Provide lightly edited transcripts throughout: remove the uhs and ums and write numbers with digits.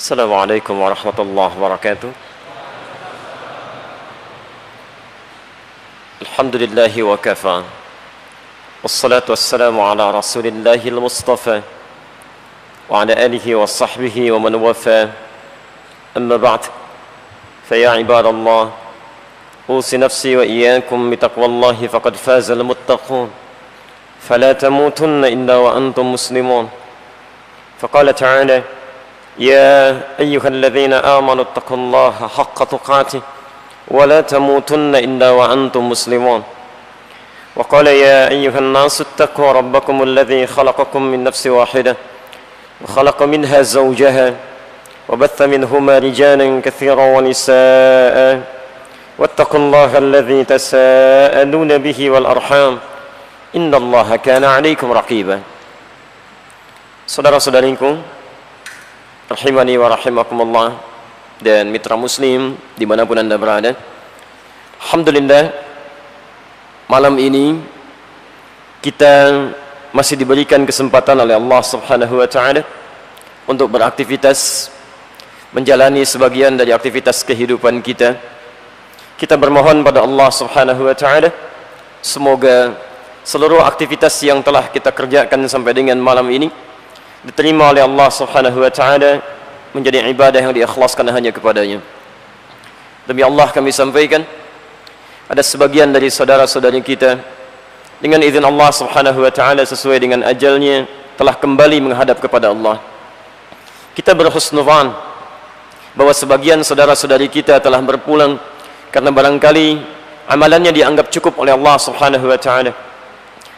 Assalamualaikum warahmatullahi wabarakatuh. Alhamdulillahi wa kafa. Wassalatu wassalamu ala rasulillahil mustafa wa ala alihi wa sahbihi wa man wafa. Amma ba'd. Faya ibadallah, usi nafsi wa iyyakum bitaqwallahi faqad fazal muttaqun. Fala tamutunna illa wa antum muslimun. Faqala ta'ala: يا أيها الذين آمنوا اتقوا الله حق تقاته ولا تموتن إلا وأنتم مسلمون. وقال يا أيها الناس اتقوا ربكم الذي خلقكم من نفس واحدة وخلق منها زوجها وبث منهما رجالا كثيرا ونساء واتقوا الله الذي تساءلون به والأرحام إن الله كان عليكم رقيبا. Saudara-saudariku rahimani wa rahimakumullah dan mitra muslim dimanapun anda berada, alhamdulillah malam ini kita masih diberikan kesempatan oleh Allah subhanahu wa ta'ala untuk beraktivitas, menjalani sebagian dari aktivitas kehidupan kita. Kita bermohon pada Allah subhanahu wa ta'ala semoga seluruh aktivitas yang telah kita kerjakan sampai dengan malam ini diterima oleh Allah subhanahu wa ta'ala menjadi ibadah yang diikhlaskan hanya kepadanya. Demi Allah kami sampaikan, ada sebagian dari saudara-saudari kita dengan izin Allah subhanahu wa ta'ala sesuai dengan ajalnya telah kembali menghadap kepada Allah. Kita berhusnuzan bahwa sebagian saudara-saudari kita telah berpulang karena barangkali amalannya dianggap cukup oleh Allah subhanahu wa ta'ala.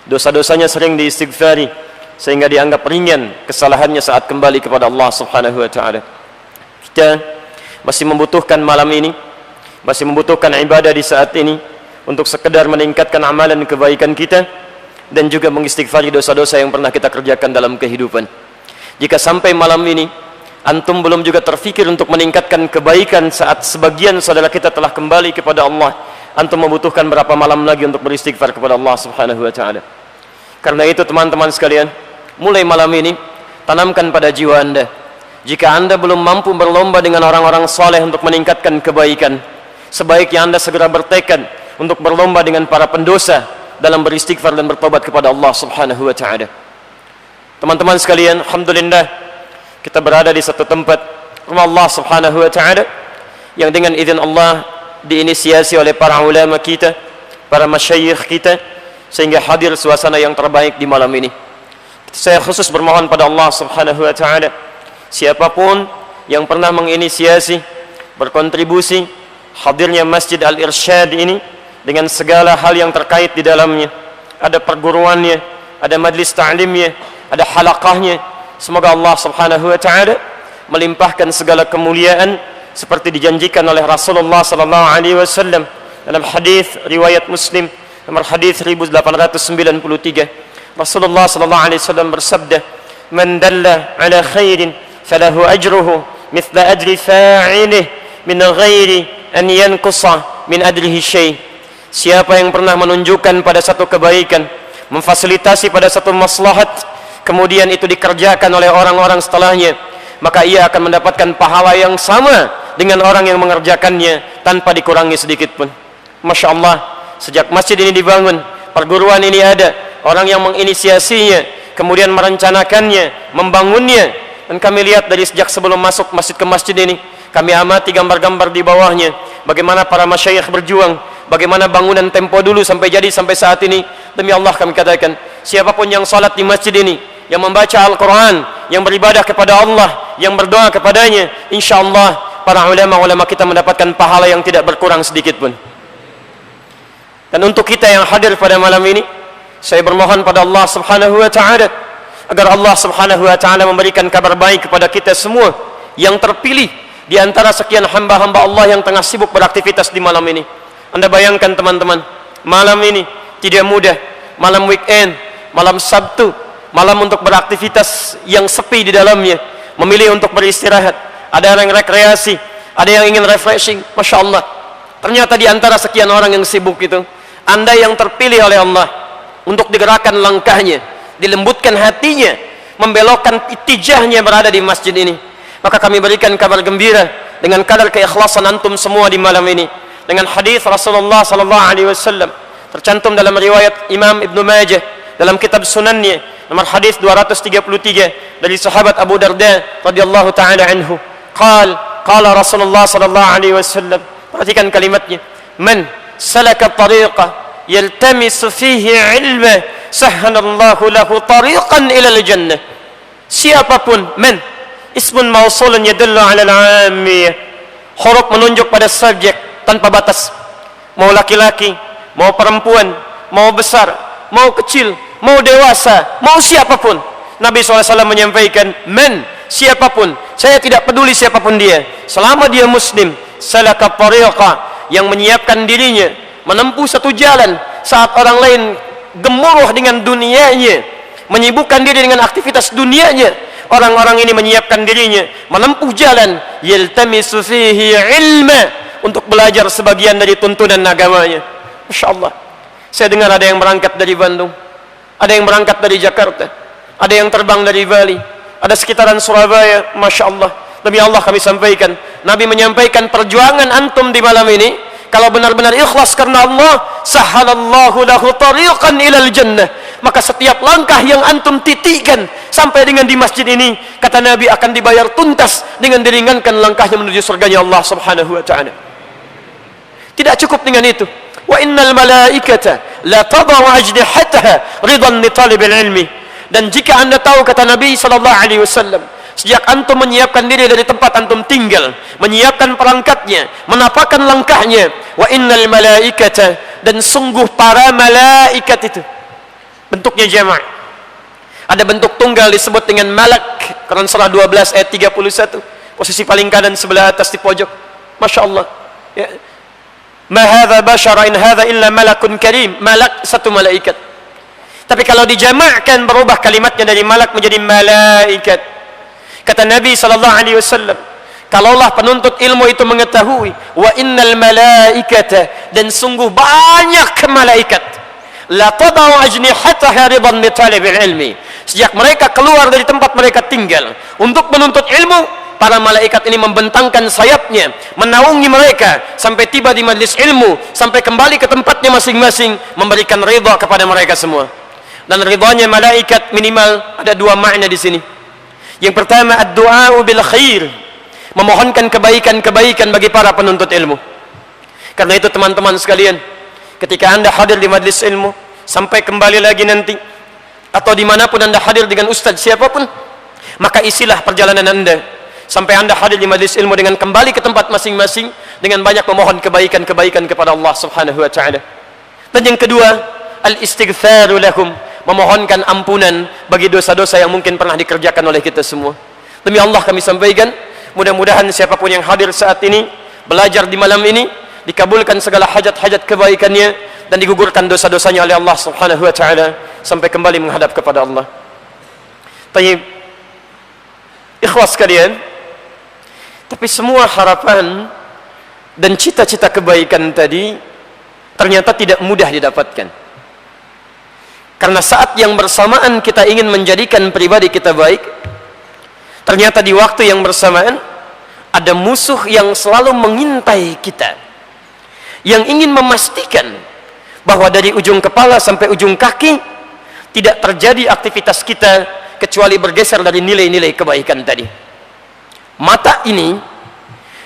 Dosa-dosanya sering diistighfari sehingga dianggap ringan kesalahannya saat kembali kepada Allah subhanahu wa ta'ala. Kita masih membutuhkan malam ini, masih membutuhkan ibadah di saat ini untuk sekedar meningkatkan amalan kebaikan kita dan juga mengistighfari dosa-dosa yang pernah kita kerjakan dalam kehidupan. Jika sampai malam ini antum belum juga terfikir untuk meningkatkan kebaikan saat sebagian saudara kita telah kembali kepada Allah, antum membutuhkan berapa malam lagi untuk beristighfar kepada Allah subhanahu wa ta'ala. Karena itu teman-teman sekalian, mulai malam ini tanamkan pada jiwa anda, jika anda belum mampu berlomba dengan orang-orang soleh untuk meningkatkan kebaikan, sebaiknya anda segera bertekad untuk berlomba dengan para pendosa dalam beristighfar dan bertobat kepada Allah subhanahu wa ta'ala. Teman-teman sekalian, alhamdulillah kita berada di satu tempat rumah Allah subhanahu wa ta'ala yang dengan izin Allah diinisiasi oleh para ulama kita, para masyayikh kita, sehingga hadir suasana yang terbaik di malam ini. Saya khusus bermohon pada Allah subhanahu wa ta'ala, siapapun yang pernah menginisiasi, berkontribusi hadirnya Masjid Al-Irsyad ini dengan segala hal yang terkait di dalamnya, ada perguruannya, ada majlis ta'limnya, ada halaqahnya, semoga Allah subhanahu wa ta'ala melimpahkan segala kemuliaan seperti dijanjikan oleh Rasulullah sallallahu alaihi wasallam dalam hadis riwayat Muslim nomor hadis 1893. Rasulullah sallallahu alaihi wasallam bersabda, "Man dalla ala khairin falahu ajruhu mithla ajri fa'ilih min ghairi an yanqusa min ajrihi syai." Siapa yang pernah menunjukkan pada satu kebaikan, memfasilitasi pada satu maslahat, kemudian itu dikerjakan oleh orang-orang setelahnya, maka ia akan mendapatkan pahala yang sama dengan orang yang mengerjakannya tanpa dikurangi sedikit pun. Masya Allah, sejak masjid ini dibangun, perguruan ini ada, orang yang menginisiasinya, kemudian merencanakannya, membangunnya, dan kami lihat dari sejak sebelum masuk masjid ke masjid ini, kami amati gambar-gambar di bawahnya, bagaimana para masyayikh berjuang, bagaimana bangunan tempo dulu sampai jadi sampai saat ini. Demi Allah kami katakan, siapapun yang salat di masjid ini, yang membaca Al-Quran, yang beribadah kepada Allah, yang berdoa kepadanya, insya Allah para ulama-ulama kita mendapatkan pahala yang tidak berkurang sedikit pun. Dan untuk kita yang hadir pada malam ini, saya bermohon pada Allah subhanahu wa ta'ala agar Allah subhanahu wa ta'ala memberikan kabar baik kepada kita semua yang terpilih di antara sekian hamba-hamba Allah yang tengah sibuk beraktivitas di malam ini. Anda bayangkan teman-teman, malam ini tidak mudah, malam weekend, malam Sabtu, malam untuk beraktivitas yang sepi di dalamnya, memilih untuk beristirahat, ada yang rekreasi, ada yang ingin refreshing. Masya Allah, ternyata di antara sekian orang yang sibuk itu, Anda yang terpilih oleh Allah untuk digerakkan langkahnya, dilembutkan hatinya, membelokkan itijahnya berada di masjid ini, Maka kami berikan kabar gembira dengan kadar keikhlasan antum semua di malam ini, dengan hadis Rasulullah sallallahu alaihi wasallam tercantum dalam riwayat Imam Ibnu Majah dalam kitab Sunannya, nomor hadis 233 dari sahabat Abu Darda radhiyallahu taala anhu. Qala Rasulullah sallallahu alaihi wasallam, perhatikan kalimatnya, man salaka tariqa yaltamisu fihi ilma sahhalallahu lahu tariqan ila al-jannah. Siapapun, man ismun mausulun yadullu ala al-'ammiyah, huruf menunjuk pada subjek tanpa batas, mau laki-laki, mau perempuan, mau besar, mau kecil, mau dewasa, mau siapapun. Nabi SAW menyampaikan, man, siapapun, saya tidak peduli siapapun dia, selama dia muslim, salaka tariqa, yang menyiapkan dirinya menempuh satu jalan saat orang lain gemuruh dengan dunianya, menyibukkan diri dengan aktivitas dunianya, orang-orang ini menyiapkan dirinya menempuh jalan yaltamisu fihi ilma, untuk belajar sebagian dari tuntunan agamanya. Masya Allah, saya dengar ada yang berangkat dari Bandung, ada yang berangkat dari Jakarta, ada yang terbang dari Bali, ada sekitaran Surabaya. Masya Allah, demi Allah kami sampaikan, Nabi menyampaikan perjuangan antum di malam ini, kalau benar-benar ikhlas karena Allah, sahhalallahu lahu tariqan ilal jannah, maka setiap langkah yang antum titikkan sampai dengan di masjid ini, kata Nabi, akan dibayar tuntas dengan diringankan langkahnya menuju surganya Allah subhanahu wa ta'ala. Tidak cukup dengan itu, wa innal malaikata la tadau ajdihataha ridan li talibil ilmi. Dan jika anda tahu, kata Nabi sallallahu alaihi wasallam, sejak antum menyiapkan diri dari tempat antum tinggal, menyiapkan perangkatnya, menapakkan langkahnya, wa innal malaikata, dan sungguh para malaikat itu bentuknya jama'. Ada bentuk tunggal disebut dengan malak, Quran surah 12 ayat 31, posisi paling kanan sebelah atas di pojok. Masya Allah, ya. Ma hadza bashara in hadza illa malakun karim, malak satu malaikat. Tapi kalau dijama'kan, berubah kalimatnya dari malak menjadi malaikat. Kata Nabi sallallahu alaihi wasallam, kalaulah penuntut ilmu itu mengetahui, wa innal malaikata, dan sungguh banyak malaikat, la tadau ajnihataha ridan li talibil ilmi, sejak mereka keluar dari tempat mereka tinggal untuk menuntut ilmu, para malaikat ini membentangkan sayapnya, menaungi mereka sampai tiba di majlis ilmu, sampai kembali ke tempatnya masing-masing, memberikan ridha kepada mereka semua. Dan ridhanya malaikat minimal ada dua makna di sini. Yang pertama, ad-du'a bil khair, memohonkan kebaikan-kebaikan bagi para penuntut ilmu. Karena itu teman-teman sekalian, ketika anda hadir di majlis ilmu, sampai kembali lagi nanti, atau dimanapun anda hadir dengan ustadz siapapun, maka isilah perjalanan anda sampai anda hadir di majlis ilmu dengan kembali ke tempat masing-masing, dengan banyak memohon kebaikan-kebaikan kepada Allah subhanahu wa ta'ala. Dan yang kedua, al-istighfaru lahum, memohonkan ampunan bagi dosa-dosa yang mungkin pernah dikerjakan oleh kita semua. Demi Allah kami sampaikan, mudah-mudahan siapapun yang hadir saat ini, belajar di malam ini, dikabulkan segala hajat-hajat kebaikannya, dan digugurkan dosa-dosanya oleh Allah subhanahu wa ta'ala, sampai kembali menghadap kepada Allah. Tayyib, ikhwas kalian, tapi semua harapan dan cita-cita kebaikan tadi ternyata tidak mudah didapatkan. Karena saat yang bersamaan kita ingin menjadikan pribadi kita baik, ternyata di waktu yang bersamaan ada musuh yang selalu mengintai kita, yang ingin memastikan bahwa dari ujung kepala sampai ujung kaki tidak terjadi aktivitas kita kecuali bergeser dari nilai-nilai kebaikan tadi. Mata ini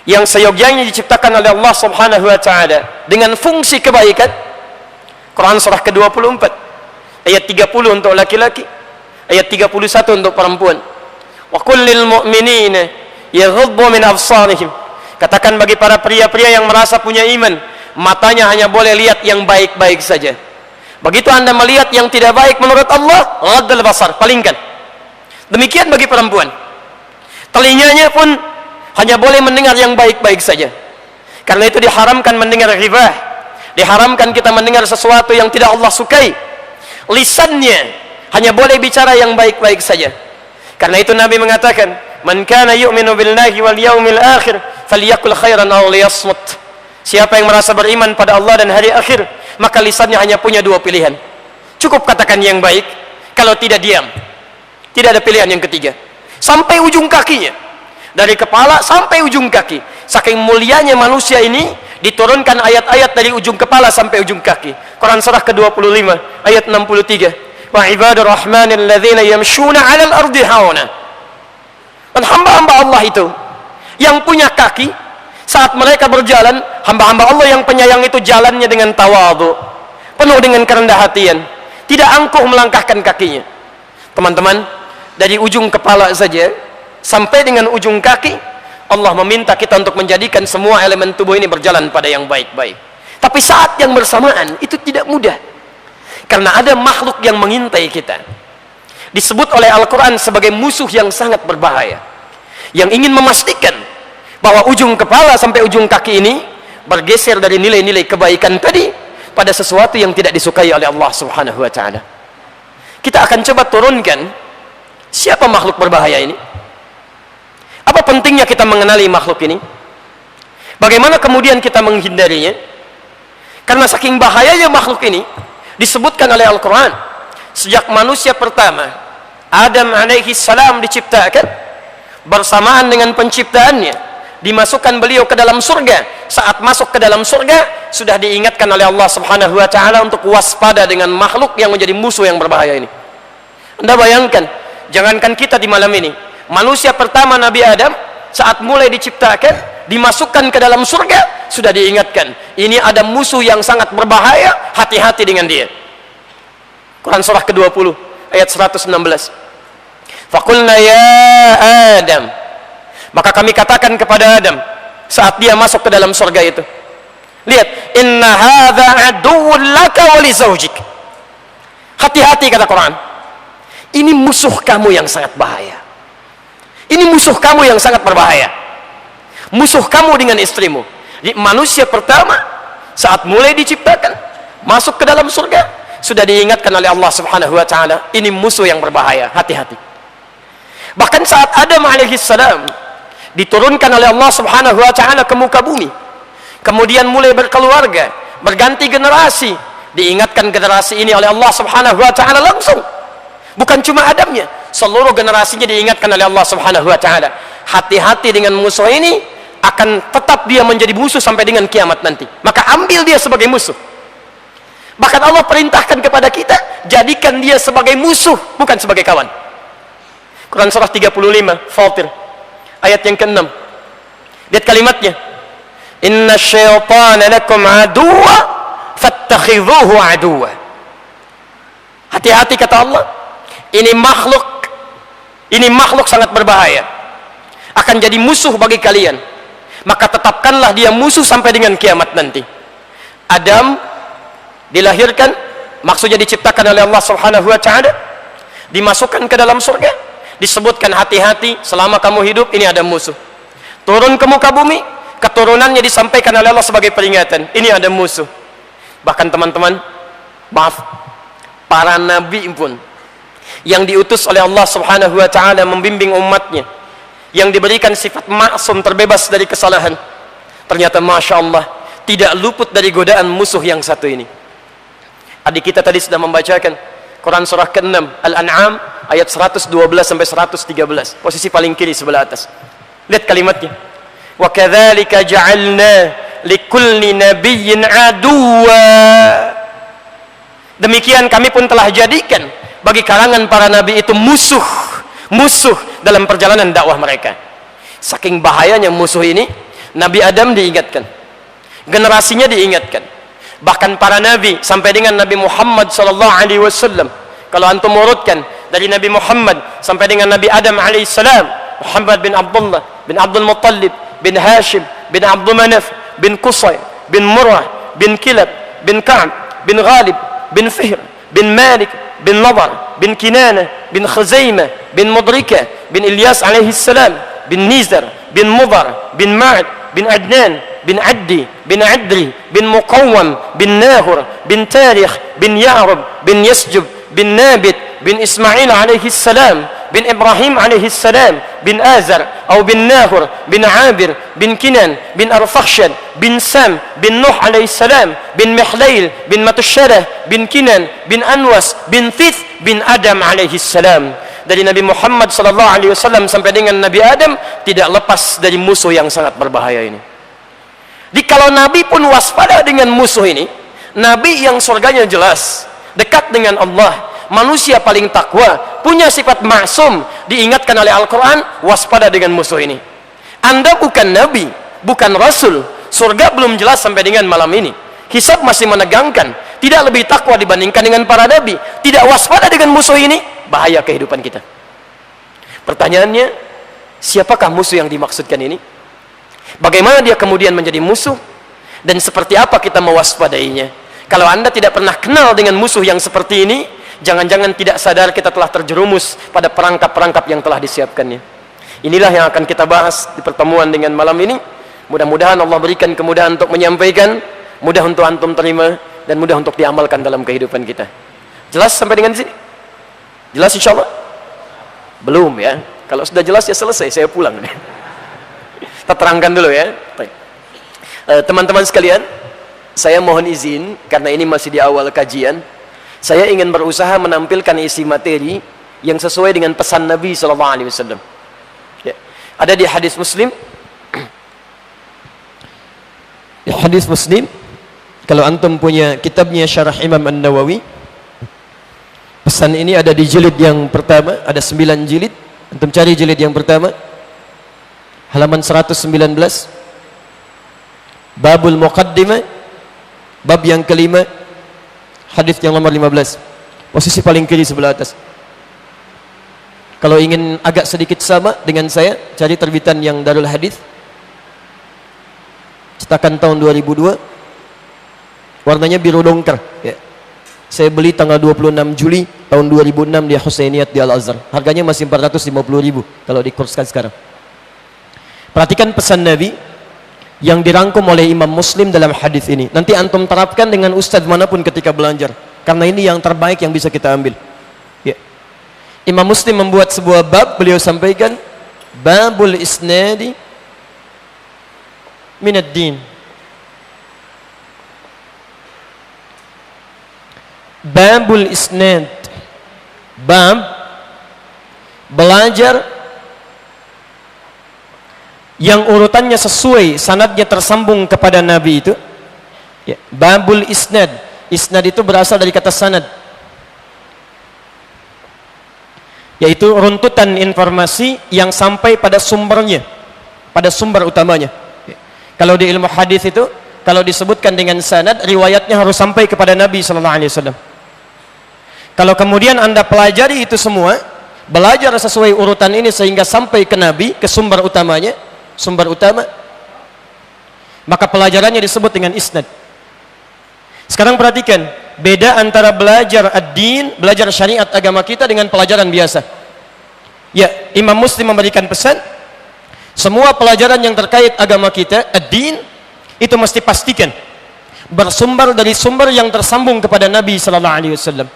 yang seyogyanya diciptakan oleh Allah subhanahu wa ta'ala dengan fungsi kebaikan, Quran surah ke-24 ayat 30 untuk laki-laki, ayat 31 untuk perempuan. Wa qul lil mu'minina yaghuddu min absarihim, katakan bagi para pria-pria yang merasa punya iman, matanya hanya boleh lihat yang baik-baik saja. Begitu anda melihat yang tidak baik menurut Allah, ghaddal basar, palingkan. Demikian bagi perempuan, telinganya pun hanya boleh mendengar yang baik-baik saja. Karena itu diharamkan mendengar ghibah, diharamkan kita mendengar sesuatu yang tidak Allah sukai. Lisannya hanya boleh bicara yang baik-baik saja. Karena itu Nabi mengatakan, man kana yu'minu billahi wal yaumil akhir falyakul khairan aw liyasmut. Siapa yang merasa beriman pada Allah dan hari akhir, maka lisannya hanya punya dua pilihan, cukup katakan yang baik, kalau tidak diam. Tidak ada pilihan yang ketiga. Sampai ujung kakinya, dari kepala sampai ujung kaki. Saking mulianya manusia ini, diturunkan ayat-ayat dari ujung kepala sampai ujung kaki. Quran surah ke-25 ayat 63. Wa ibadur rahmanil ladzina yamshuna 'alal ardi hauna. Dan hamba-hamba Allah itu yang punya kaki, saat mereka berjalan, hamba-hamba Allah yang penyayang itu jalannya dengan tawadhu, penuh dengan kerendah hatian, tidak angkuh melangkahkan kakinya. Teman-teman, dari ujung kepala saja sampai dengan ujung kaki, Allah meminta kita untuk menjadikan semua elemen tubuh ini berjalan pada yang baik-baik. Tapi saat yang bersamaan itu tidak mudah, karena ada makhluk yang mengintai kita, disebut oleh Al-Quran sebagai musuh yang sangat berbahaya, yang ingin memastikan bahwa ujung kepala sampai ujung kaki ini bergeser dari nilai-nilai kebaikan tadi pada sesuatu yang tidak disukai oleh Allah Subhanahu wa ta'ala. Kita akan coba turunkan siapa makhluk berbahaya ini. Apa pentingnya kita mengenali makhluk ini? Bagaimana kemudian kita menghindarinya? Karena saking bahayanya makhluk ini, disebutkan oleh Al-Quran, sejak manusia pertama Adam alaihi salam diciptakan, bersamaan dengan penciptaannya dimasukkan beliau ke dalam surga. Saat masuk ke dalam surga, sudah diingatkan oleh Allah Subhanahu wa ta'ala untuk waspada dengan makhluk yang menjadi musuh yang berbahaya ini. Anda bayangkan, jangankan kita di malam ini, manusia pertama Nabi Adam saat mulai diciptakan, dimasukkan ke dalam surga, sudah diingatkan, ini ada musuh yang sangat berbahaya, hati-hati dengan dia. Quran surah ke-20 ayat 116. Faqulna ya Adam, maka kami katakan kepada Adam saat dia masuk ke dalam surga itu, lihat, inna hadza aduwwun laka wa li zawjik. Hati-hati, kata Quran, ini musuh kamu yang sangat bahaya. Ini musuh kamu yang sangat berbahaya. Musuh kamu dengan istrimu. Di manusia pertama saat mulai diciptakan, masuk ke dalam surga, sudah diingatkan oleh Allah Subhanahu wa ta'ala, ini musuh yang berbahaya, hati-hati. Bahkan saat Adam alaihissalam diturunkan oleh Allah Subhanahu wa ta'ala ke muka bumi, kemudian mulai berkeluarga, berganti generasi, diingatkan generasi ini oleh Allah Subhanahu wa ta'ala langsung. Bukan cuma Adamnya, seluruh generasinya diingatkan oleh Allah Subhanahu wa ta'ala, hati-hati dengan musuh ini, akan tetap dia menjadi musuh sampai dengan kiamat nanti. Maka ambil dia sebagai musuh. Bahkan Allah perintahkan kepada kita, jadikan dia sebagai musuh, bukan sebagai kawan. Quran surah 35 Fatir ayat yang ke-6. Lihat kalimatnya, inna syaitana lakum aduwa fattakhidhuhu aduwa. Hati-hati, kata Allah, ini makhluk sangat berbahaya, akan jadi musuh bagi kalian, maka tetapkanlah dia musuh sampai dengan kiamat nanti. Adam dilahirkan, maksudnya diciptakan oleh Allah Subhanahu wa ta'ala, dimasukkan ke dalam surga, disebutkan hati-hati selama kamu hidup, ini ada musuh. Turun ke muka bumi, keturunannya disampaikan oleh Allah sebagai peringatan, ini ada musuh. Bahkan teman-teman, maaf, para nabi pun yang diutus oleh Allah Subhanahu wa ta'ala membimbing umatnya, yang diberikan sifat maksum, terbebas dari kesalahan, ternyata Masya Allah tidak luput dari godaan musuh yang satu ini. Adik kita tadi sudah membacakan Quran surah ke-6 Al-An'am ayat 112 sampai 113, posisi paling kiri sebelah atas. Lihat kalimatnya, wa kadzalika ja'alna likulli nabiyyin aduwa. Demikian kami pun telah jadikan bagi kalangan para nabi itu musuh dalam perjalanan dakwah mereka. Saking bahayanya musuh ini, Nabi Adam diingatkan, generasinya diingatkan, bahkan para nabi sampai dengan Nabi Muhammad sallallahu alaihi wasallam. Kalau antum urutkan dari Nabi Muhammad sampai dengan Nabi Adam alaihi salam, Muhammad bin Abdullah bin Abdul Muttalib bin Hashim bin Abdul Manaf bin Qusay bin Murrah bin Kilab bin Ka'b bin Ghalib bin Fihr bin Malik bin Nadar bin Kinana bin Khuzaimah bin Mudrika bin Ilyas alaihi salam bin Nizar bin Mudar bin Ma'ad bin Adnan bin Addi bin Adri bin Muqawwam bin Nahur bin Tarikh bin Ya'rub bin Yasjub bin Nabit bin Ismail alaihi salam bin Ibrahim alaihi salam bin Azar atau bin Nahur bin Abir bin Kinan bin Arfakhshad bin Sam bin Nuh alaihi salam bin Mihlail bin Matusyarah bin Kinan bin Anwas bin Thith bin Adam alaihi salam. Dari Nabi Muhammad sallallahu alaihi wasallam sampai dengan Nabi Adam tidak lepas dari musuh yang sangat berbahaya ini. Jadi kalau Nabi pun waspada dengan musuh ini, Nabi yang surganya jelas, dekat dengan Allah, manusia paling takwa, punya sifat maksum, diingatkan oleh Al-Quran, waspada dengan musuh ini. Anda bukan Nabi, bukan Rasul, surga belum jelas sampai dengan malam ini, hisab masih menegangkan, tidak lebih takwa dibandingkan dengan para Nabi, tidak waspada dengan musuh ini, bahaya kehidupan kita. Pertanyaannya, siapakah musuh yang dimaksudkan ini? Bagaimana dia kemudian menjadi musuh? Dan seperti apa kita mewaspadainya? Kalau Anda tidak pernah kenal dengan musuh yang seperti ini, jangan-jangan tidak sadar kita telah terjerumus pada perangkap-perangkap yang telah disiapkannya. Inilah yang akan kita bahas di pertemuan dengan malam ini. Mudah-mudahan Allah berikan kemudahan untuk menyampaikan, mudah untuk antum terima, dan mudah untuk diamalkan dalam kehidupan kita. Jelas sampai dengan sini? Jelas insya Allah? Belum ya? Kalau sudah jelas ya selesai, saya pulang. Kita terangkan dulu ya. Teman-teman sekalian, saya mohon izin karena ini masih di awal kajian, saya ingin berusaha menampilkan isi materi yang sesuai dengan pesan Nabi SAW. Ya. Ada di hadis Muslim. Di hadis Muslim, kalau antum punya kitabnya Syarah Imam An-Nawawi, pesan ini ada di jilid yang pertama, ada 9 jilid. Antum cari jilid yang pertama, halaman 119. Babul Muqaddimah, bab yang kelima, hadis yang nomor 15, posisi paling kiri sebelah atas. Kalau ingin agak sedikit sama dengan saya, cari terbitan yang Darul Hadis, cetakan tahun 2002, warnanya biru dongker ya. Saya beli tanggal 26 Juli tahun 2006 di Husainiyat di Al-Azhar, harganya masih 450.000 kalau dikurskan sekarang. Perhatikan pesan Nabi yang dirangkum oleh Imam Muslim dalam hadis ini. Nanti antum terapkan dengan ustadz manapun ketika belajar, karena ini yang terbaik yang bisa kita ambil ya. Imam Muslim membuat sebuah bab, beliau sampaikan babul isnadi minad din. Babul isnad, bab belajar yang urutannya sesuai, sanadnya tersambung kepada Nabi itu ya. Babul isnad, isnad itu berasal dari kata sanad, yaitu runtutan informasi yang sampai pada sumbernya, pada sumber utamanya ya. Kalau di ilmu hadis itu, kalau disebutkan dengan sanad, riwayatnya harus sampai kepada Nabi SAW. Kalau kemudian Anda pelajari itu semua, belajar sesuai urutan ini sehingga sampai ke Nabi, ke sumber utamanya, sumber utama, maka pelajarannya disebut dengan isnad. Sekarang perhatikan, beda antara belajar ad-din, belajar syariat agama kita dengan pelajaran biasa. Ya, Imam Muslim memberikan pesan, semua pelajaran yang terkait agama kita, ad-din, itu mesti pastikan bersumber dari sumber yang tersambung kepada Nabi SAW.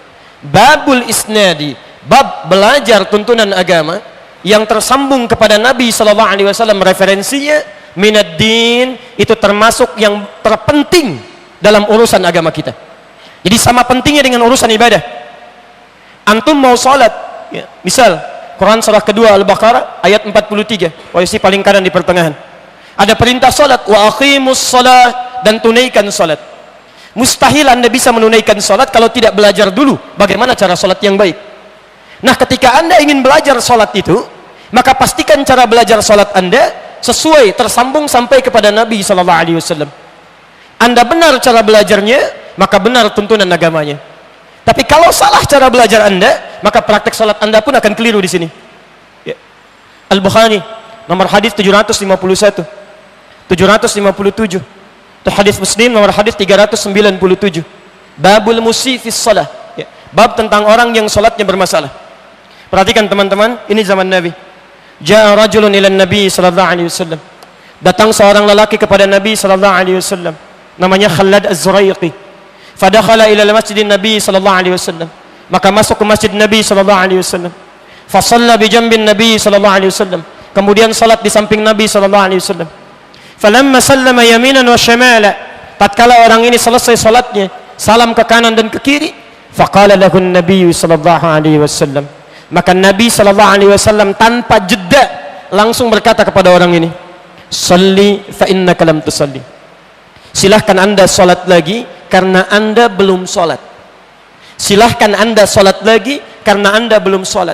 Babul isnadi, bab belajar tuntunan agama yang tersambung kepada Nabi SAW, referensinya minad din, itu termasuk yang terpenting dalam urusan agama kita. Jadi sama pentingnya dengan urusan ibadah. Antum mau salat ya, misal Quran surah kedua Al-Baqarah ayat 43, posisi paling kanan di pertengahan, ada perintah salat, wa aqimus shalah, dan tunaikan salat. Mustahil Anda bisa menunaikan salat kalau tidak belajar dulu bagaimana cara salat yang baik. Nah, ketika Anda ingin belajar salat itu, maka pastikan cara belajar salat Anda sesuai, tersambung sampai kepada Nabi SAW. Anda benar cara belajarnya, maka benar tuntunan agamanya. Tapi kalau salah cara belajar Anda, maka praktek salat Anda pun akan keliru di sini ya. Al-Bukhari nomor hadis 751, 757. Itu hadis Muslim nomor hadis 397. Babul musi fis shalah ya. Bab tentang orang yang salatnya bermasalah. Perhatikan teman-teman, ini zaman Nabi. Ja'a rajulun ila Nabi sallallahu alaihi wasallam. Datang seorang lelaki kepada Nabi sallallahu alaihi wasallam, namanya Khalad Az-Zuraiqi. Fadakhala ila masjidin Nabi sallallahu alaihi wasallam. Maka masuk ke masjid Nabi sallallahu alaihi wasallam. Fa shalla bi jambin Nabi sallallahu alaihi wasallam. Kemudian salat di samping Nabi sallallahu alaihi wasallam. Falamma sallama yaminan wa shamala, tatkala orang ini selesai salatnya, salam ke kanan dan ke kiri, faqala lahu an-nabiy sallallahu alaihi wasallam, maka Nabi sallallahu alaihi wasallam tanpa jeda langsung berkata kepada orang ini, "Shalli fa innaka lam tusalli." Silahkan Anda salat lagi karena Anda belum salat. Silahkan Anda salat lagi karena Anda belum salat.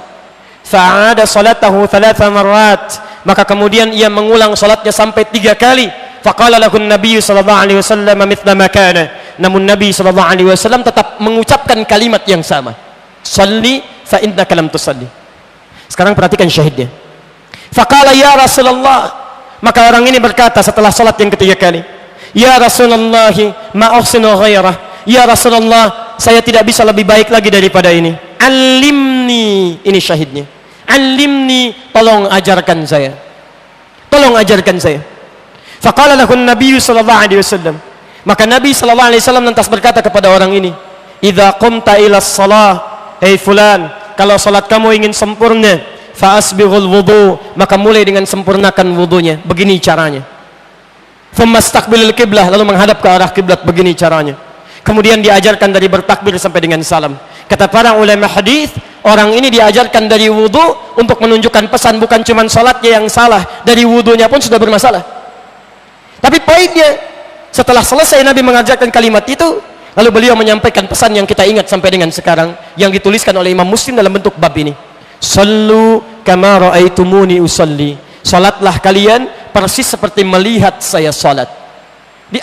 Fa'ada salatahu 3 marrat. Maka kemudian ia mengulang salatnya sampai 3 kali. Faqala lahu an-nabiy sallallahu alaihi wasallam mithla ma kana. Namun Nabi sallallahu alaihi wasallam tetap mengucapkan kalimat yang sama. Shalli fa innaka lam tusalli. Sekarang perhatikan syahidnya. Faqala ya Rasulullah. Maka orang ini berkata setelah salat yang ketiga kali, "Ya Rasulullah, ma uhsinu ghairah." Ya Rasulullah, saya tidak bisa lebih baik lagi daripada ini. Alimni, ini syahidnya. Alimni, tolong ajarkan saya. Tolong ajarkan saya. Faqala lahu an-nabiy sallallahu alaihi wasallam. Maka Nabi sallallahu alaihi wasallam lantas berkata kepada orang ini, "Idza qumta ila shalah, hey fulan, kalau salat kamu ingin sempurna, fa asbighul wudu, maka mulai dengan sempurnakan wudunya. Begini caranya. Famastaqbilil qiblah, lalu menghadap ke arah kiblat, begini caranya." Kemudian diajarkan dari bertakbir sampai dengan salam. Kata para ulama hadis, orang ini diajarkan dari wudu untuk menunjukkan pesan bukan cuma salatnya yang salah, dari wudunya pun sudah bermasalah. Tapi poinnya, setelah selesai Nabi mengajarkan kalimat itu, lalu beliau menyampaikan pesan yang kita ingat sampai dengan sekarang, yang dituliskan oleh Imam Muslim dalam bentuk bab ini. Sallu kama ra'aitumuni usalli. Salatlah kalian persis seperti melihat saya salat.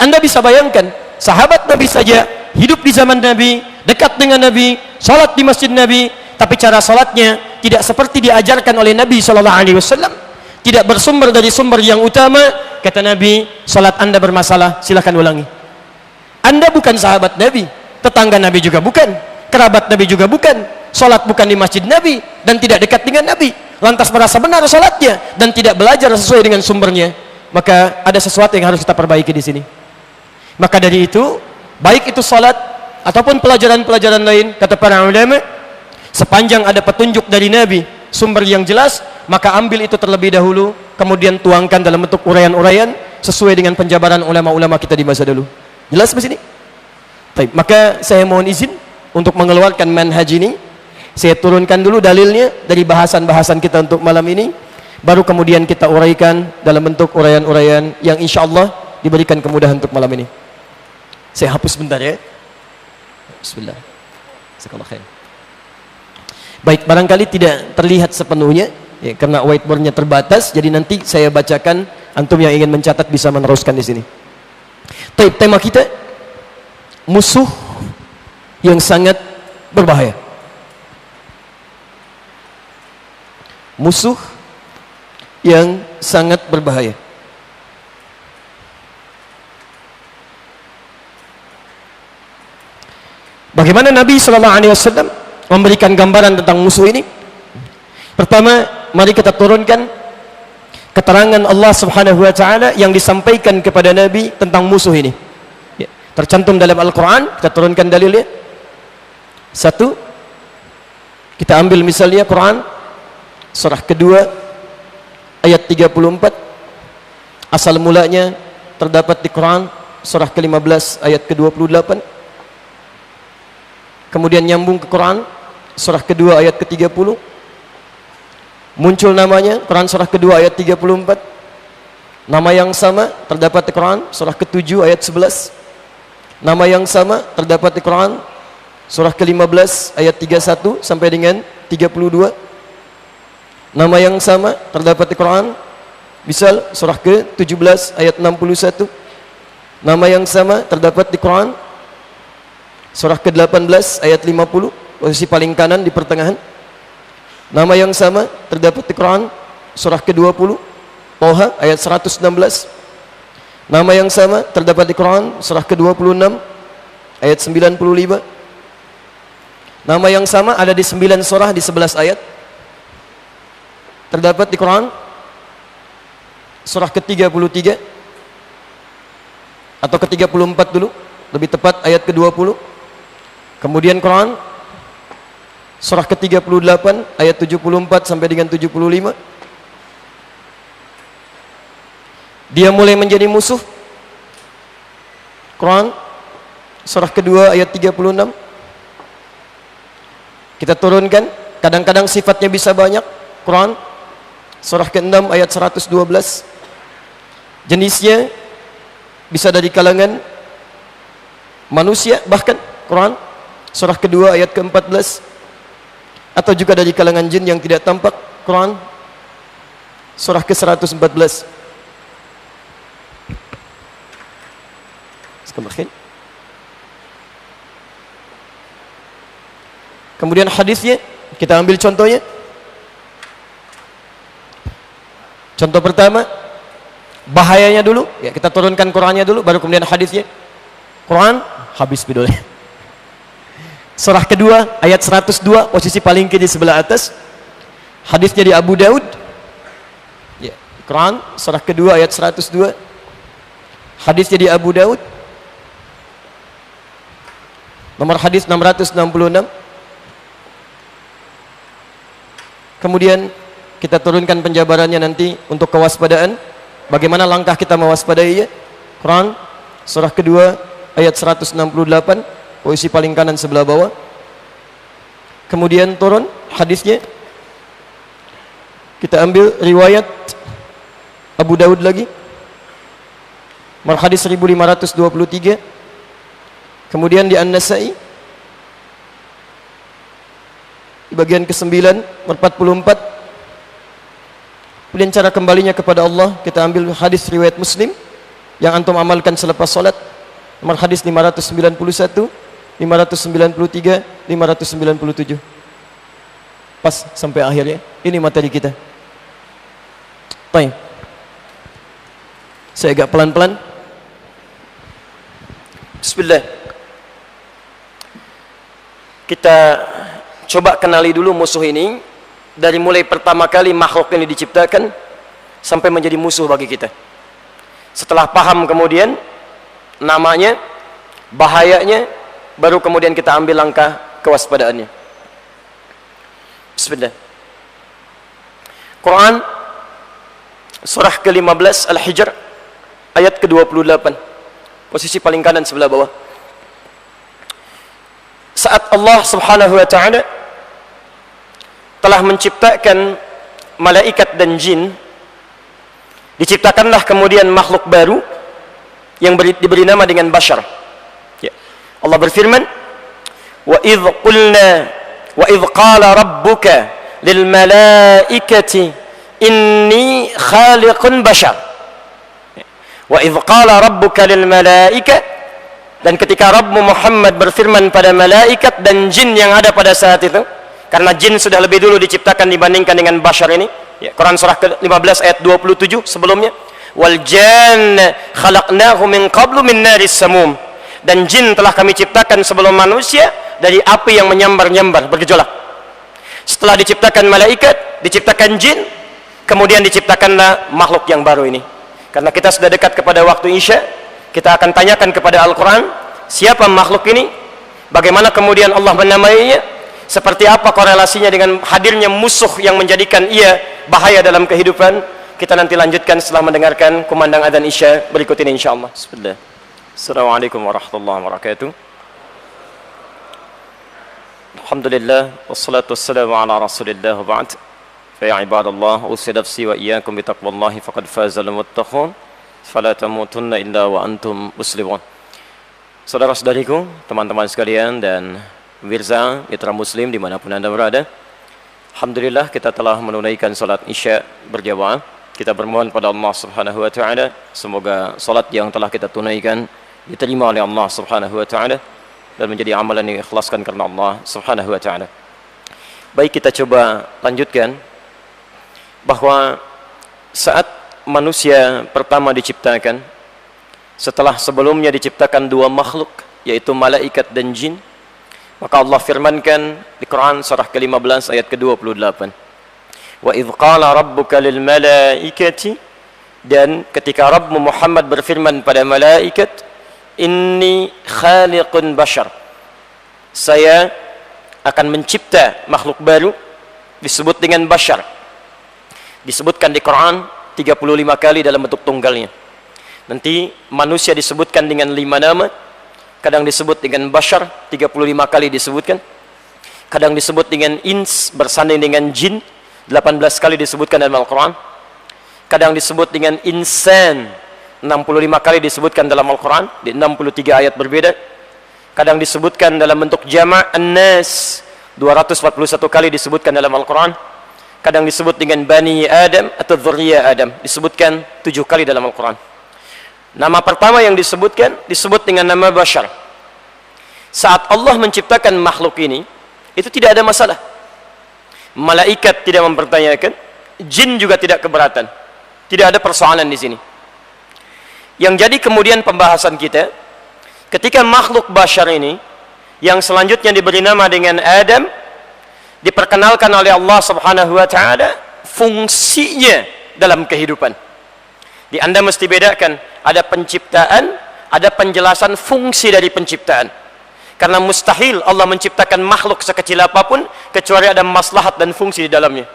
Anda bisa bayangkan, sahabat Nabi saja hidup di zaman Nabi, dekat dengan Nabi, salat di masjid Nabi, tapi cara salatnya tidak seperti diajarkan oleh Nabi SAW. Tidak bersumber dari sumber yang utama. Kata Nabi, salat Anda bermasalah, silakan ulangi. Anda bukan sahabat Nabi, tetangga Nabi juga bukan, kerabat Nabi juga bukan, salat bukan di masjid Nabi dan tidak dekat dengan Nabi, lantas merasa benar salatnya dan tidak belajar sesuai dengan sumbernya. Maka ada sesuatu yang harus kita perbaiki di sini. Maka dari itu, baik itu salat ataupun pelajaran-pelajaran lain, kata para ulama, sepanjang ada petunjuk dari Nabi, sumber yang jelas, maka ambil itu terlebih dahulu, kemudian tuangkan dalam bentuk uraian-uraian sesuai dengan penjabaran ulama-ulama kita di masa dulu. Jelas di sini? Baik, maka saya mohon izin untuk mengeluarkan manhaj ini. Saya turunkan dulu dalilnya dari bahasan-bahasan kita untuk malam ini, baru kemudian kita uraikan dalam bentuk uraian-uraian yang insya Allah diberikan kemudahan untuk malam ini. Saya hapus sebentar ya. Bismillah. Jazakallahu khair. Baik, barangkali tidak terlihat sepenuhnya ya, karena whiteboardnya terbatas, jadi nanti saya bacakan, antum yang ingin mencatat bisa meneruskan di sini. Tema kita, musuh yang sangat berbahaya. Musuh yang sangat berbahaya. Bagaimana Nabi SAW memberikan gambaran tentang musuh ini? Pertama, mari kita turunkan keterangan Allah Subhanahu wa taala yang disampaikan kepada Nabi tentang musuh ini. Ya, tercantum dalam Al-Qur'an, kita turunkan dalilnya. Satu, kita ambil misalnya Quran surah kedua ayat 34. Asal mulanya terdapat di Quran surah ke-15 ayat ke-28. Kemudian nyambung ke Quran surah kedua ayat ke-30. Muncul namanya Quran surah kedua ayat 34. Nama yang sama terdapat di Quran surah ke-7 ayat 11. Nama yang sama terdapat di Quran surah ke-15 ayat 31 sampai dengan 32. Nama yang sama terdapat di Quran misal surah ke-17 ayat 61. Nama yang sama terdapat di Quran surah ke-18 ayat 50, posisi paling kanan di pertengahan. Nama yang sama terdapat di Quran surah ke-20 Toha ayat 116. Nama yang sama terdapat di Quran surah ke-26 ayat 95. Nama yang sama ada di 9 surah di 11 ayat. Terdapat di Quran surah ke-33 atau ke-34 dulu, lebih tepat ayat ke-20. Kemudian Quran surah ke-38 ayat 74 sampai dengan 75. Dia mulai menjadi musuh. Quran surah kedua ayat 36. Kita turunkan, kadang-kadang sifatnya bisa banyak. Quran surah ke-6 ayat 112. Jenisnya bisa dari kalangan manusia, bahkan Quran surah kedua ayat ke-14, atau juga dari kalangan jin yang tidak tampak, Quran surah ke-114. Kemudian hadisnya kita ambil contohnya. Contoh pertama, bahayanya dulu, ya kita turunkan Qurannya dulu, baru kemudian hadisnya. Quran habis bidulnya. Surah kedua ayat 102, posisi paling kiri sebelah atas. Hadisnya di Abu Daud. Ya, Quran surah kedua ayat 102. Hadisnya di Abu Daud. Nomor hadis 666. Kemudian kita turunkan penjabarannya nanti untuk kewaspadaan. Bagaimana langkah kita mewaspadainya? Quran surah kedua ayat 168, posisi paling kanan sebelah bawah. Kemudian turun hadisnya. Kita ambil riwayat Abu Daud lagi. Nomor hadis 1523. Kemudian di An-Nasa'i di bagian ke-9 nomor 44. Kemudian cara kembalinya kepada Allah, kita ambil hadis riwayat Muslim yang antum amalkan selepas salat. Nomor hadis 591, 593, 597. Pas sampai akhirnya. Ini materi kita. Baik. Saya agak pelan-pelan. Bismillah. Kita coba kenali dulu musuh ini, dari mulai pertama kali makhluk ini diciptakan sampai menjadi musuh bagi kita. Setelah paham kemudian namanya, bahayanya, baru kemudian kita ambil langkah kewaspadaannya. Bismillah. Quran surah ke-15 Al-Hijr ayat ke-28, posisi paling kanan sebelah bawah. Saat Allah subhanahu wa ta'ala telah menciptakan malaikat dan jin, diciptakanlah kemudian makhluk baru yang diberi nama dengan bashar. Ya. Allah berfirman, wa idh qala rabbuka lil malaikati inni khaliqun bashar. Wa idh qala rabbuka lil malaikati, dan ketika Rabbmu Muhammad berfirman pada malaikat dan jin yang ada pada saat itu, karena jin sudah lebih dulu diciptakan dibandingkan dengan bashar ini, ya, Quran surah ke-15 ayat 27 sebelumnya, wal janna khalaqnahu min qablu min naris samum, dan jin telah kami ciptakan sebelum manusia dari api yang menyambar-nyambar, bergejolak. Setelah diciptakan malaikat, diciptakan jin, kemudian diciptakanlah makhluk yang baru ini. Karena kita sudah dekat kepada waktu Isya, kita akan tanyakan kepada Al-Quran, siapa makhluk ini, bagaimana kemudian Allah menamainya, seperti apa korelasinya dengan hadirnya musuh yang menjadikan ia bahaya dalam kehidupan. Kita nanti lanjutkan setelah mendengarkan kumandang adzan Isya berikut ini insyaallah. Bismillah. Assalamualaikum warahmatullahi wabarakatuh. Alhamdulillah wassalatu wassalamu ala Rasulillah wa ba'd. Fa ya ibadallah, usi nafsi wa iyyakum bi taqwallahi faqad fazal muttaqun. Fala tamutunna illa wa antum muslimun. Saudara-saudariku, teman-teman sekalian dan pemirsa mitra muslim dimanapun anda berada, alhamdulillah kita telah menunaikan salat Isya berjamaah. Kita bermohon pada Allah subhanahu wa ta'ala, semoga salat yang telah kita tunaikan diterima oleh Allah subhanahu wa ta'ala dan menjadi amalan yang ikhlaskan karena Allah subhanahu wa ta'ala. Baik, kita coba lanjutkan bahwa saat manusia pertama diciptakan, setelah sebelumnya diciptakan dua makhluk, yaitu malaikat dan jin, maka Allah firmankan di Quran surah ke-15 ayat ke-28, wa idh qala rabbuka lil malaikati, dan ketika Rabbmu Muhammad berfirman pada malaikat, inni khaliqun bashar, saya akan mencipta makhluk baru, disebut dengan bashar. Disebutkan di Quran 35 kali dalam bentuk tunggalnya. Nanti manusia disebutkan dengan 5 nama, kadang disebut dengan bashar 35 kali disebutkan, kadang disebut dengan ins bersanding dengan jin 18 kali disebutkan dalam Al-Quran. Kadang disebut dengan insan, 65 kali disebutkan dalam Al-Quran, di 63 ayat berbeda. Kadang disebutkan dalam bentuk jama' an-nas, 241 kali disebutkan dalam Al-Quran. Kadang disebut dengan Bani Adam atau Dzurriyyah Adam, disebutkan 7 kali dalam Al-Quran. Nama pertama yang disebutkan, disebut dengan nama Bashar. Saat Allah menciptakan makhluk ini, itu tidak ada masalah. Malaikat tidak mempertanyakan, jin juga tidak keberatan. Tidak ada persoalan di sini. Yang jadi kemudian pembahasan kita, ketika makhluk bashar ini, yang selanjutnya diberi nama dengan Adam, diperkenalkan oleh Allah Subhanahu wa Ta'ala fungsinya dalam kehidupan. Di Anda mesti bedakan, ada penciptaan, ada penjelasan fungsi dari penciptaan. Karena mustahil Allah menciptakan makhluk sekecil apapun kecuali ada maslahat dan fungsi di dalamnya.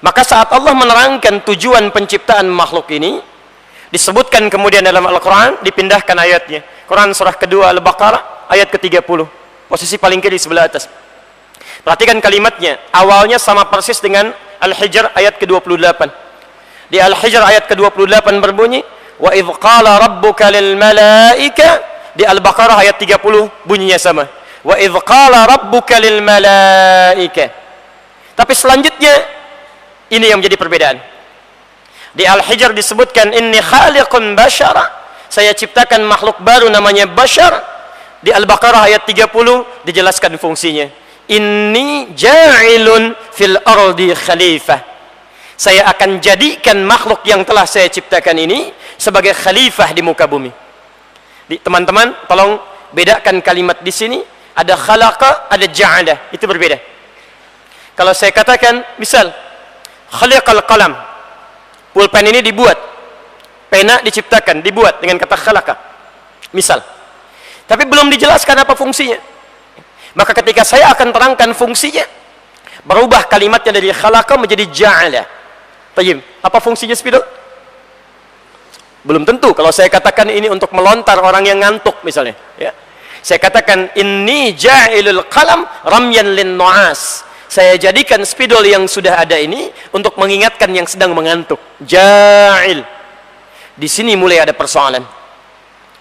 Maka saat Allah menerangkan tujuan penciptaan makhluk ini, disebutkan kemudian dalam Al-Quran, dipindahkan ayatnya. Quran surah kedua Al-Baqarah ayat ke-30, posisi paling kiri sebelah atas. Perhatikan kalimatnya, awalnya sama persis dengan Al-Hijr ayat ke-28. Di Al-Hijr ayat ke-28 berbunyi, wa idh qala rabbuka lil malaika. Di Al-Baqarah ayat 30 bunyinya sama, wa idh qala rabbuka lil malaika. Tapi selanjutnya ini yang menjadi perbedaan. Di Al-Hijr disebutkan inni khaliqun bashara, saya ciptakan makhluk baru namanya bashar. Di Al-Baqarah ayat 30 dijelaskan fungsinya, inni ja'ilun fil ardi khalifah, saya akan jadikan makhluk yang telah saya ciptakan ini sebagai khalifah di muka bumi. Teman-teman, tolong bedakan kalimat di sini. Ada khalaqa, ada ja'ala. Itu berbeda. Kalau saya katakan, misal, khaliqal qalam, pulpen ini dibuat, pena diciptakan, dibuat dengan kata khalaqa. Misal. Tapi belum dijelaskan apa fungsinya. Maka ketika saya akan terangkan fungsinya, berubah kalimatnya dari khalaqa menjadi ja'ala. Tayyib, apa fungsinya spidol? Belum tentu. Kalau saya katakan ini untuk melontar orang yang ngantuk misalnya, ya. Saya katakan inni ja'ilul qalam ramyan lin nu'as, saya jadikan spidol yang sudah ada ini untuk mengingatkan yang sedang mengantuk. Ja'il. Di sini mulai ada persoalan.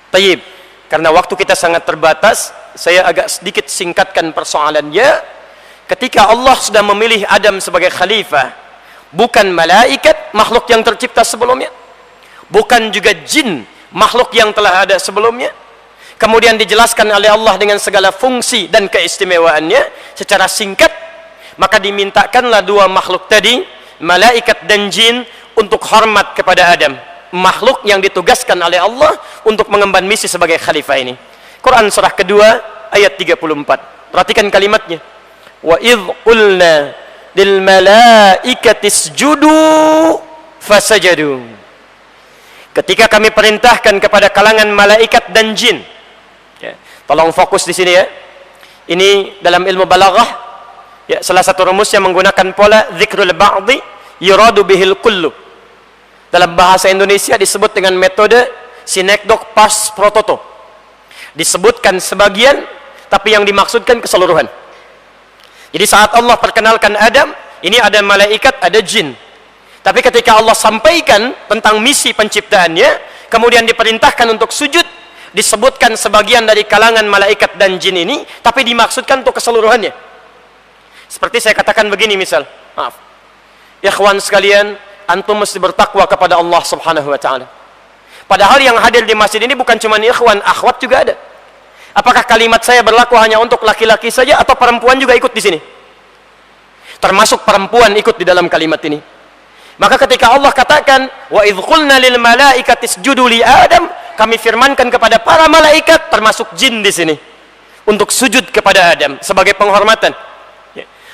Tayyib, karena waktu kita sangat terbatas, saya agak sedikit singkatkan persoalannya. Ketika Allah sudah memilih Adam sebagai khalifah, bukan malaikat, makhluk yang tercipta sebelumnya, bukan juga jin, makhluk yang telah ada sebelumnya, kemudian dijelaskan oleh Allah dengan segala fungsi dan keistimewaannya secara singkat, maka dimintakanlah dua makhluk tadi, malaikat dan jin, untuk hormat kepada Adam, makhluk yang ditugaskan oleh Allah untuk mengemban misi sebagai khalifah ini. Quran surah kedua ayat 34. Perhatikan kalimatnya, wa idh qulna lil malaikati isjudu fasajadu. Ketika kami perintahkan kepada kalangan malaikat dan jin, ya, tolong fokus di sini ya. Ini dalam ilmu balaghah, ya, salah satu rumusnya menggunakan pola dzikrul ba'dhi yuradu bihil kullu. Dalam bahasa Indonesia disebut dengan metode sinekdok pas prototo. Disebutkan sebagian, tapi yang dimaksudkan keseluruhan. Jadi saat Allah perkenalkan Adam, ini ada malaikat, ada jin. Tapi ketika Allah sampaikan tentang misi penciptaannya, kemudian diperintahkan untuk sujud, disebutkan sebagian dari kalangan malaikat dan jin ini, tapi dimaksudkan untuk keseluruhannya. Seperti saya katakan begini misal, maaf, ikhwan sekalian, antum mesti bertakwa kepada Allah Subhanahu wa Ta'ala. Padahal yang hadir di masjid ini bukan cuma ikhwan, akhwat juga ada. Apakah kalimat saya berlaku hanya untuk laki-laki saja atau perempuan juga ikut di sini? Termasuk perempuan ikut di dalam kalimat ini. Maka ketika Allah katakan wa idh qulna lil malaikati isjudu li Adam, kami firmankan kepada para malaikat termasuk jin di sini untuk sujud kepada Adam sebagai penghormatan.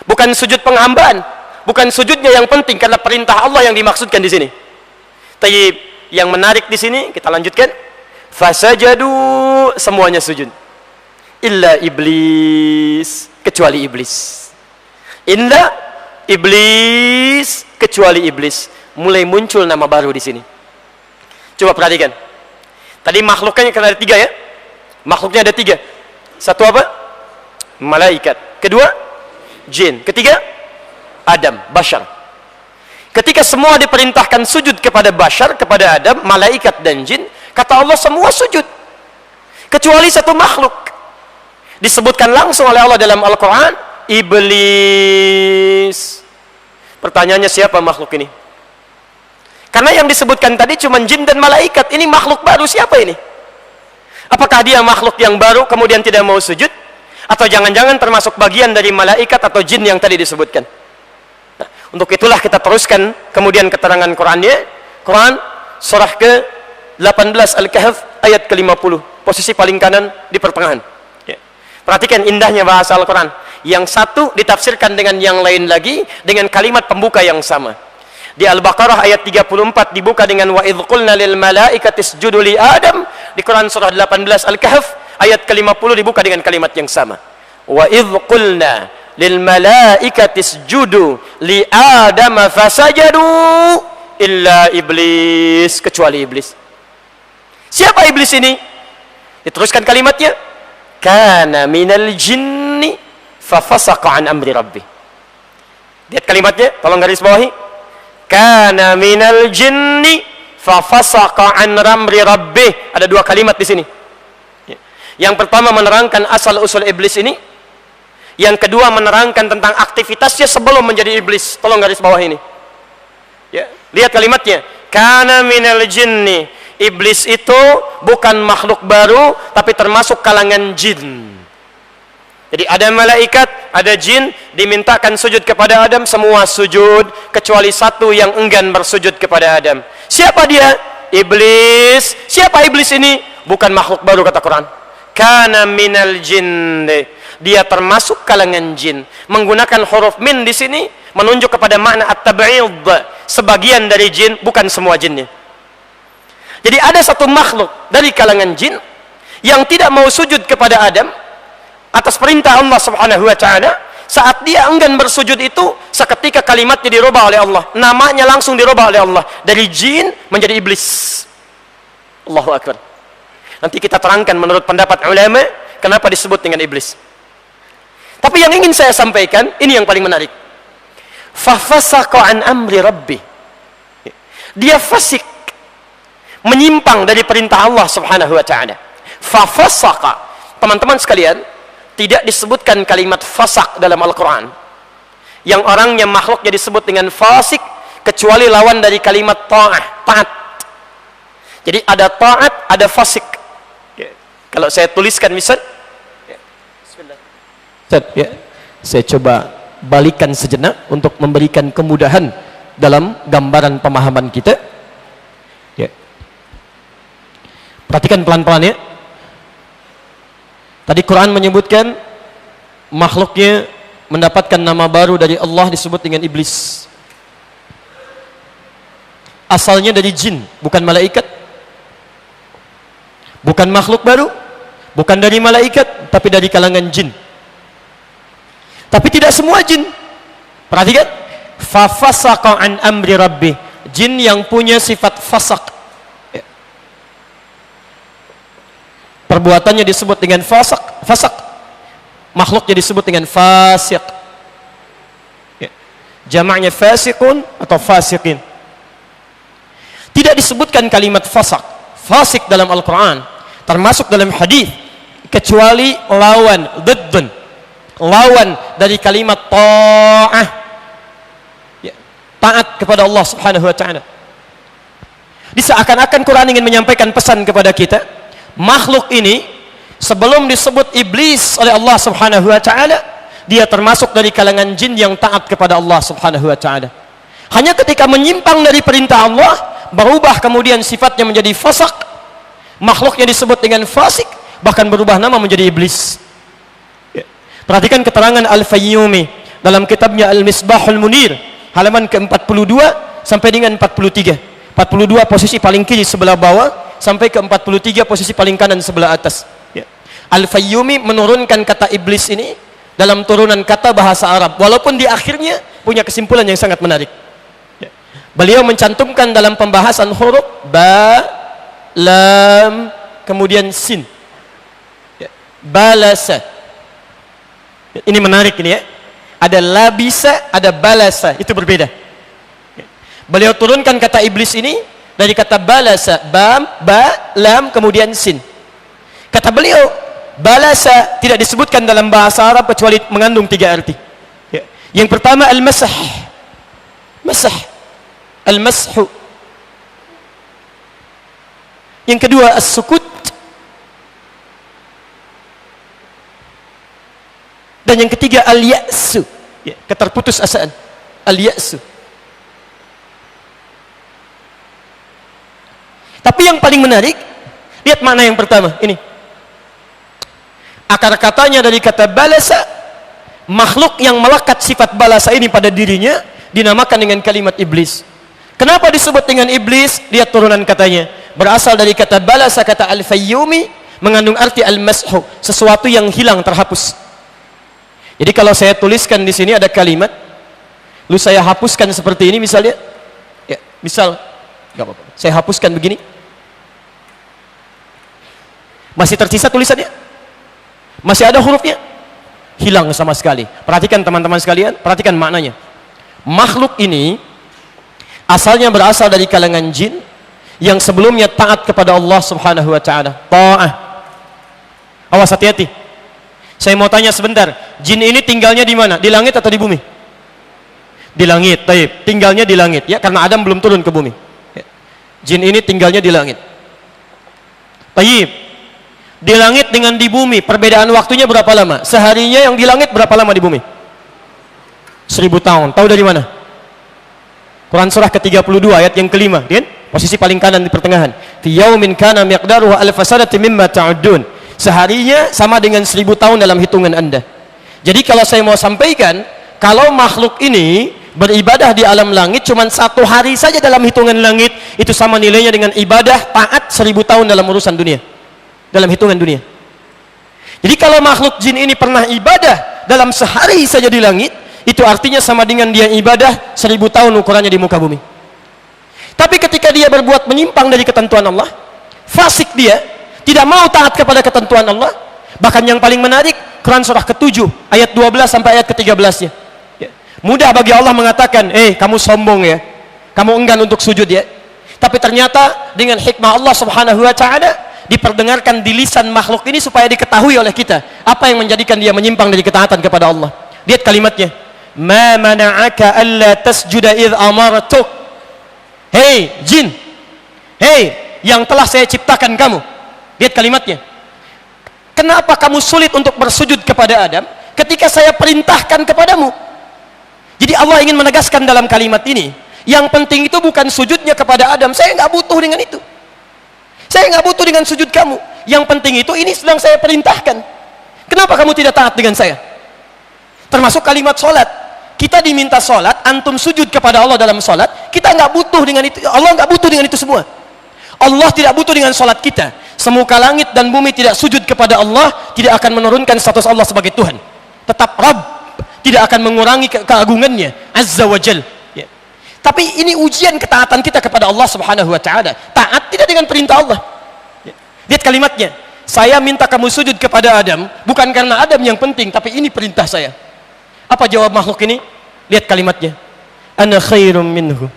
Bukan sujud penghambaan, bukan sujudnya yang penting karena perintah Allah yang dimaksudkan di sini. Tayyib, yang menarik di sini kita lanjutkan. Fasajadu, semuanya sujud. Illa iblis, kecuali iblis. Illa iblis, kecuali iblis. Mulai muncul nama baru di sini. Coba perhatikan. Tadi makhluknya kan ada 3 ya. Makhluknya ada 3. Satu apa? Malaikat. Kedua, jin. Ketiga, Adam, bashar. Ketika semua diperintahkan sujud kepada bashar, kepada Adam, malaikat dan jin, kata Allah semua sujud. Kecuali satu makhluk. Disebutkan langsung oleh Allah dalam Al-Quran, iblis. Pertanyaannya, siapa makhluk ini? Karena yang disebutkan tadi cuma jin dan malaikat. Ini makhluk baru, siapa ini? Apakah dia makhluk yang baru kemudian tidak mau sujud? Atau jangan-jangan termasuk bagian dari malaikat atau jin yang tadi disebutkan? Nah, untuk itulah kita teruskan kemudian keterangan Qurannya. Quran surah ke-18 Al-Kahf ayat ke-50, posisi paling kanan di pertengahan. Ya. Perhatikan indahnya bahasa Al-Quran. Yang satu ditafsirkan dengan yang lain lagi dengan kalimat pembuka yang sama. Di Al-Baqarah ayat 34 dibuka dengan wa idz qulna lil malaikati isjudu li Adam. Di Quran surah 18 Al-Kahf ayat ke-50 dibuka dengan kalimat yang sama. Wa idz qulna lil malaikati isjudu li Adam fasajadu illa iblis, kecuali iblis. Siapa iblis ini? Diteruskan kalimatnya, kana minal jinni fafasaqa an amri rabbih. Lihat kalimatnya, tolong garis bawahi. Kana minal jinni fafasaqa an amri rabbih. Ada dua kalimat di sini. Yang pertama menerangkan asal usul iblis ini. Yang kedua menerangkan tentang aktivitasnya sebelum menjadi iblis. Tolong garis bawah ini. Ya, lihat kalimatnya. Kana minal jinni. Iblis itu bukan makhluk baru, tapi termasuk kalangan jin. Jadi ada malaikat, ada jin, dimintakan sujud kepada Adam, semua sujud, kecuali satu yang enggan bersujud kepada Adam. Siapa dia? Iblis. Siapa iblis ini? Bukan makhluk baru, kata Quran. Kana minal jin. Dia termasuk kalangan jin. Menggunakan huruf min di sini menunjuk kepada makna at-tab'id. Sebagian dari jin, bukan semua jinnya. Jadi ada satu makhluk dari kalangan jin yang tidak mau sujud kepada Adam atas perintah Allah Subhanahu wa taala. Saat dia enggan bersujud itu, seketika kalimatnya dirubah oleh Allah, namanya langsung dirubah oleh Allah dari jin menjadi iblis. Allahu akbar. Nanti kita terangkan menurut pendapat ulama kenapa disebut dengan iblis. Tapi yang ingin saya sampaikan, ini yang paling menarik. Fafasaqa an amri rabbi. Dia fasik, menyimpang dari perintah Allah Subhanahu wa taala. Fafasaqa. Teman-teman sekalian, tidak disebutkan kalimat fasak dalam Al-Quran. Yang orangnya makhluknya disebut dengan fasik, kecuali lawan dari kalimat ta'ah, taat. Jadi ada taat, ada fasik. Ya. Kalau saya tuliskan misal, ya. Bismillah. Ya. Saya coba balikan sejenak untuk memberikan kemudahan dalam gambaran pemahaman kita. Ya. Perhatikan pelan-pelan ya. Tadi Quran menyebutkan makhluknya mendapatkan nama baru dari Allah disebut dengan iblis. Asalnya dari jin, bukan malaikat. Bukan makhluk baru, bukan dari malaikat, tapi dari kalangan jin. Tapi tidak semua jin. Perhatikan, fafasaqa an amri rabbih. Jin yang punya sifat fasak. Perbuatannya disebut dengan fasak. Makhluknya disebut dengan fasik. Ya. Jamaknya fasikun atau fasikin. Tidak disebutkan kalimat fasik dalam Al-Quran, termasuk dalam hadis, kecuali lawan, diddun, lawan dari kalimat ta'ah. Ya. Taat kepada Allah Subhanahu wa taala. Seakan-akan Quran ingin menyampaikan pesan kepada kita, makhluk ini sebelum disebut iblis oleh Allah Subhanahu wa taala, dia termasuk dari kalangan jin yang taat kepada Allah Subhanahu wa taala. Hanya ketika menyimpang dari perintah Allah, berubah kemudian sifatnya menjadi fasak, makhluknya disebut dengan fasik, bahkan berubah nama menjadi iblis. Ya. Perhatikan keterangan Al-Fayyumi dalam kitabnya Al-Misbahul Munir, halaman ke-42 sampai dengan 43. 42 posisi paling kiri sebelah bawah, sampai ke 43 posisi paling kanan sebelah atas. Ya. Al-Fayyumi menurunkan kata iblis ini dalam turunan kata bahasa Arab, walaupun di akhirnya punya kesimpulan yang sangat menarik. Ya. Beliau mencantumkan dalam pembahasan huruf ba, lam, kemudian sin. Ya. Balasa. Ya. Ini menarik ini ya. Ada labisa, ada balasa, itu berbeda. Beliau turunkan kata iblis ini dari kata balasa, bam, ba, lam, kemudian sin. Kata beliau, balasa tidak disebutkan dalam bahasa Arab kecuali mengandung 3 arti. Yang pertama al-masah, masah, al-mashu. Yang kedua as-sukut. Dan yang ketiga al-ya'su, keterputus asaan, al-ya'su. Tapi yang paling menarik, lihat makna yang pertama ini. Akar katanya dari kata balasa, makhluk yang melekat sifat balasa ini pada dirinya dinamakan dengan kalimat iblis. Kenapa disebut dengan iblis? Lihat turunan katanya, berasal dari kata balasa, kata al-fayyumi, mengandung arti al-mashu, sesuatu yang hilang, terhapus. Jadi kalau saya tuliskan di sini ada kalimat, lalu saya hapuskan seperti ini misalnya, ya, misal, nggak apa-apa, saya hapuskan begini, masih tersisa tulisannya, masih ada hurufnya, hilang sama sekali. Perhatikan teman-teman sekalian, perhatikan maknanya. Makhluk ini asalnya berasal dari kalangan jin yang sebelumnya taat kepada Allah Subhanahu wa taala. Ta'ah. Awas, hati-hati. Saya mau tanya sebentar, jin ini tinggalnya di mana? Di langit atau di bumi? Di langit, taib. Tinggalnya di langit, ya, karena Adam belum turun ke bumi. Ya. Jin ini tinggalnya di langit. Taib. Di langit dengan di bumi, perbedaan waktunya berapa lama? Seharinya yang di langit berapa lama di bumi? 1000 tahun. Tahu dari mana? Quran surah ke-32 ayat yang kelima, kan? Posisi paling kanan di pertengahan. Fi yaumin kana miqdaruhu alf sanati mimma ta'uddun. Seharinya sama dengan 1000 tahun dalam hitungan Anda. Jadi kalau saya mau sampaikan, kalau makhluk ini beribadah di alam langit cuma 1 hari saja dalam hitungan langit, itu sama nilainya dengan ibadah taat 1000 tahun dalam urusan dunia, dalam hitungan dunia. Jadi kalau makhluk jin ini pernah ibadah dalam sehari saja di langit, itu artinya sama dengan dia ibadah 1000 tahun ukurannya di muka bumi. Tapi ketika dia berbuat menyimpang dari ketentuan Allah, fasik dia, tidak mau taat kepada ketentuan Allah. Bahkan yang paling menarik, Quran surah ke-7 ayat 12 sampai ayat ke-13-nya. Ya. Mudah bagi Allah mengatakan, kamu sombong ya, kamu enggan untuk sujud ya. Tapi ternyata dengan hikmah Allah Subhanahu wa taala diperdengarkan di lisan makhluk ini supaya diketahui oleh kita apa yang menjadikan dia menyimpang dari ketaatan kepada Allah. Lihat kalimatnya, ma mana'aka alla tasjuda idh amartuk. Hei jin, hei yang telah saya ciptakan kamu. Lihat kalimatnya, kenapa kamu sulit untuk bersujud kepada Adam ketika saya perintahkan kepadamu? Jadi Allah ingin menegaskan dalam kalimat ini, yang penting itu bukan sujudnya kepada Adam. Saya nggak butuh dengan itu, saya nggak butuh dengan sujud kamu. Yang penting itu, ini sedang saya perintahkan. Kenapa kamu tidak taat dengan saya? Termasuk kalimat sholat, kita diminta sholat, antum sujud kepada Allah dalam sholat, kita nggak butuh dengan itu. Allah nggak butuh dengan itu semua. Allah tidak butuh dengan sholat kita. Semuka langit dan bumi tidak sujud kepada Allah, tidak akan menurunkan status Allah sebagai Tuhan. Tetap Rabb, tidak akan mengurangi keagungannya Azza wa Jal. Ya. Tapi ini ujian ketaatan kita kepada Allah Subhanahu wa taala. Taat tidak dengan perintah Allah. Ya. Lihat kalimatnya, saya minta kamu sujud kepada Adam bukan karena Adam yang penting, tapi ini perintah saya. Apa jawab makhluk ini? Lihat kalimatnya, ana khairum minhu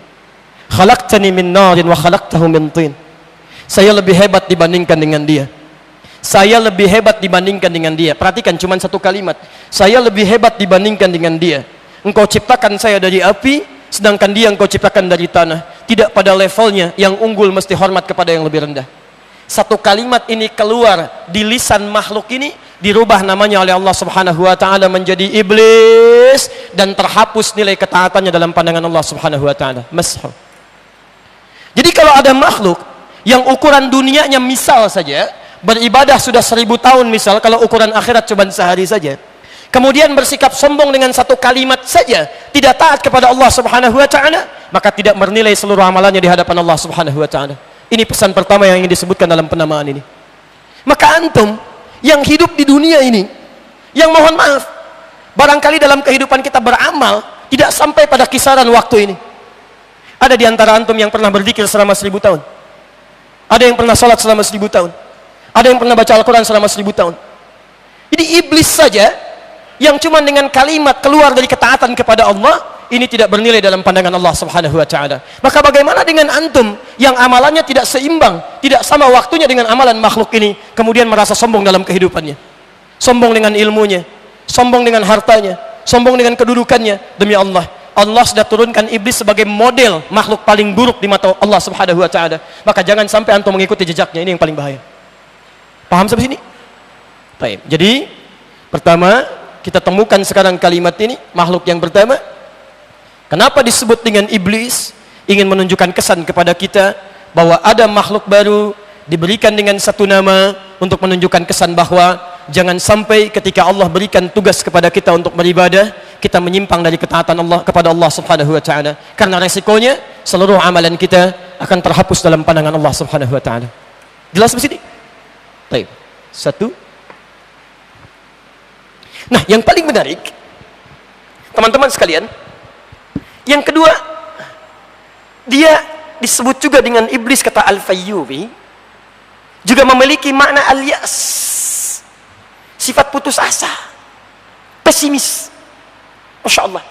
khalaqtani min narin wa khalaqtahu min tin. Saya lebih hebat dibandingkan dengan dia. Saya lebih hebat dibandingkan dengan dia. Perhatikan cuma satu kalimat, saya lebih hebat dibandingkan dengan dia. Engkau ciptakan saya dari api, sedangkan dia engkau ciptakan dari tanah. Tidak pada levelnya, yang unggul mesti hormat kepada yang lebih rendah. Satu kalimat ini keluar di lisan makhluk ini, dirubah namanya oleh Allah Subhanahu wa taala menjadi iblis, dan terhapus nilai ketaatannya dalam pandangan Allah Subhanahu wa taala. Mashu. Jadi kalau ada makhluk yang ukuran dunianya misal saja, beribadah sudah 1000 tahun misal, kalau ukuran akhirat cuma sehari saja, kemudian bersikap sombong dengan satu kalimat saja, tidak taat kepada Allah Subhanahu wa taala, maka tidak bernilai seluruh amalannya di hadapan Allah Subhanahu wa taala. Ini pesan pertama yang ingin disebutkan dalam penamaan ini. Maka antum yang hidup di dunia ini, yang mohon maaf, barangkali dalam kehidupan kita beramal tidak sampai pada kisaran waktu ini. Ada di antara antum yang pernah berzikir selama 1000 tahun. Ada yang pernah sholat selama 1000 tahun. Ada yang pernah baca Al-Quran selama 1000 tahun. Jadi iblis saja yang cuma dengan kalimat keluar dari ketaatan kepada Allah, ini tidak bernilai dalam pandangan Allah Subhanahu wa taala. Maka bagaimana dengan antum yang amalannya tidak seimbang, tidak sama waktunya dengan amalan makhluk ini, kemudian merasa sombong dalam kehidupannya, sombong dengan ilmunya, sombong dengan hartanya, sombong dengan kedudukannya? Demi Allah, Allah sudah turunkan iblis sebagai model makhluk paling buruk di mata Allah Subhanahu wa taala. Maka jangan sampai antum mengikuti jejaknya, ini yang paling bahaya. Paham sampai sini? Baik. Jadi pertama, kita temukan sekarang kalimat ini, makhluk yang pertama. Kenapa disebut dengan iblis? Ingin menunjukkan kesan kepada kita bahwa ada makhluk baru diberikan dengan satu nama untuk menunjukkan kesan bahwa jangan sampai ketika Allah berikan tugas kepada kita untuk beribadah, kita menyimpang dari ketaatan Allah kepada Allah Subhanahu wa taala. Karena resikonya seluruh amalan kita akan terhapus dalam pandangan Allah Subhanahu wa taala. Jelas di sini? Baik. Satu. Nah, yang paling menarik, teman-teman sekalian, yang kedua, dia disebut juga dengan iblis, kata Al-Fayyubi, juga memiliki makna al-yas, sifat putus asa, pesimis. Masya Allah.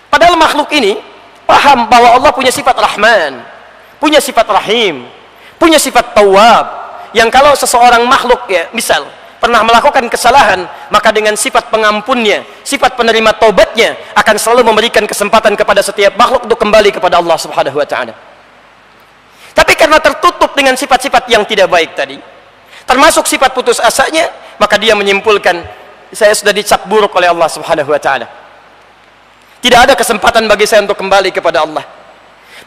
Padahal makhluk ini paham bahwa Allah punya sifat Rahman, punya sifat Rahim, punya sifat Tawwab, yang kalau seseorang makhluk, ya misal pernah melakukan kesalahan, maka dengan sifat pengampunnya, sifat penerima taubatnya, akan selalu memberikan kesempatan kepada setiap makhluk untuk kembali kepada Allah Subhanahu wa taala. Tapi karena tertutup dengan sifat-sifat yang tidak baik tadi, termasuk sifat putus asanya, maka dia menyimpulkan, saya sudah dicap buruk oleh Allah Subhanahu wa taala. Tidak ada kesempatan bagi saya untuk kembali kepada Allah.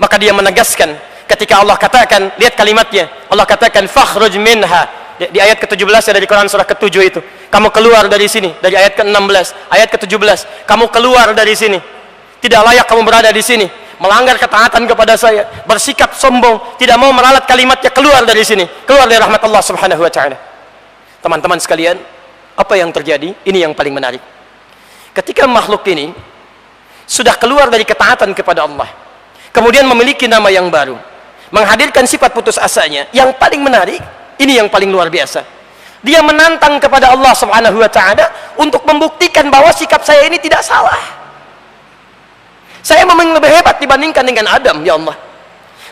Maka dia menegaskan ketika Allah katakan, lihat kalimatnya, Allah katakan fakhruj minha, di ayat ke-17 dari Quran surah ke-7 itu, kamu keluar dari sini, dari ayat ke-16, ayat ke-17, kamu keluar dari sini, tidak layak kamu berada di sini, melanggar ketaatan kepada saya, bersikap sombong, tidak mau meralat kalimatnya, keluar dari sini, keluar dari rahmat Allah Subhanahu wa taala. Teman-teman sekalian, apa yang terjadi? Ini yang paling menarik. Ketika makhluk ini sudah keluar dari ketaatan kepada Allah, kemudian memiliki nama yang baru, menghadirkan sifat putus asanya, yang paling menarik, ini yang paling luar biasa, dia menantang kepada Allah Subhanahu wa taala untuk membuktikan bahwa sikap saya ini tidak salah. Saya memang lebih hebat dibandingkan dengan Adam, ya Allah,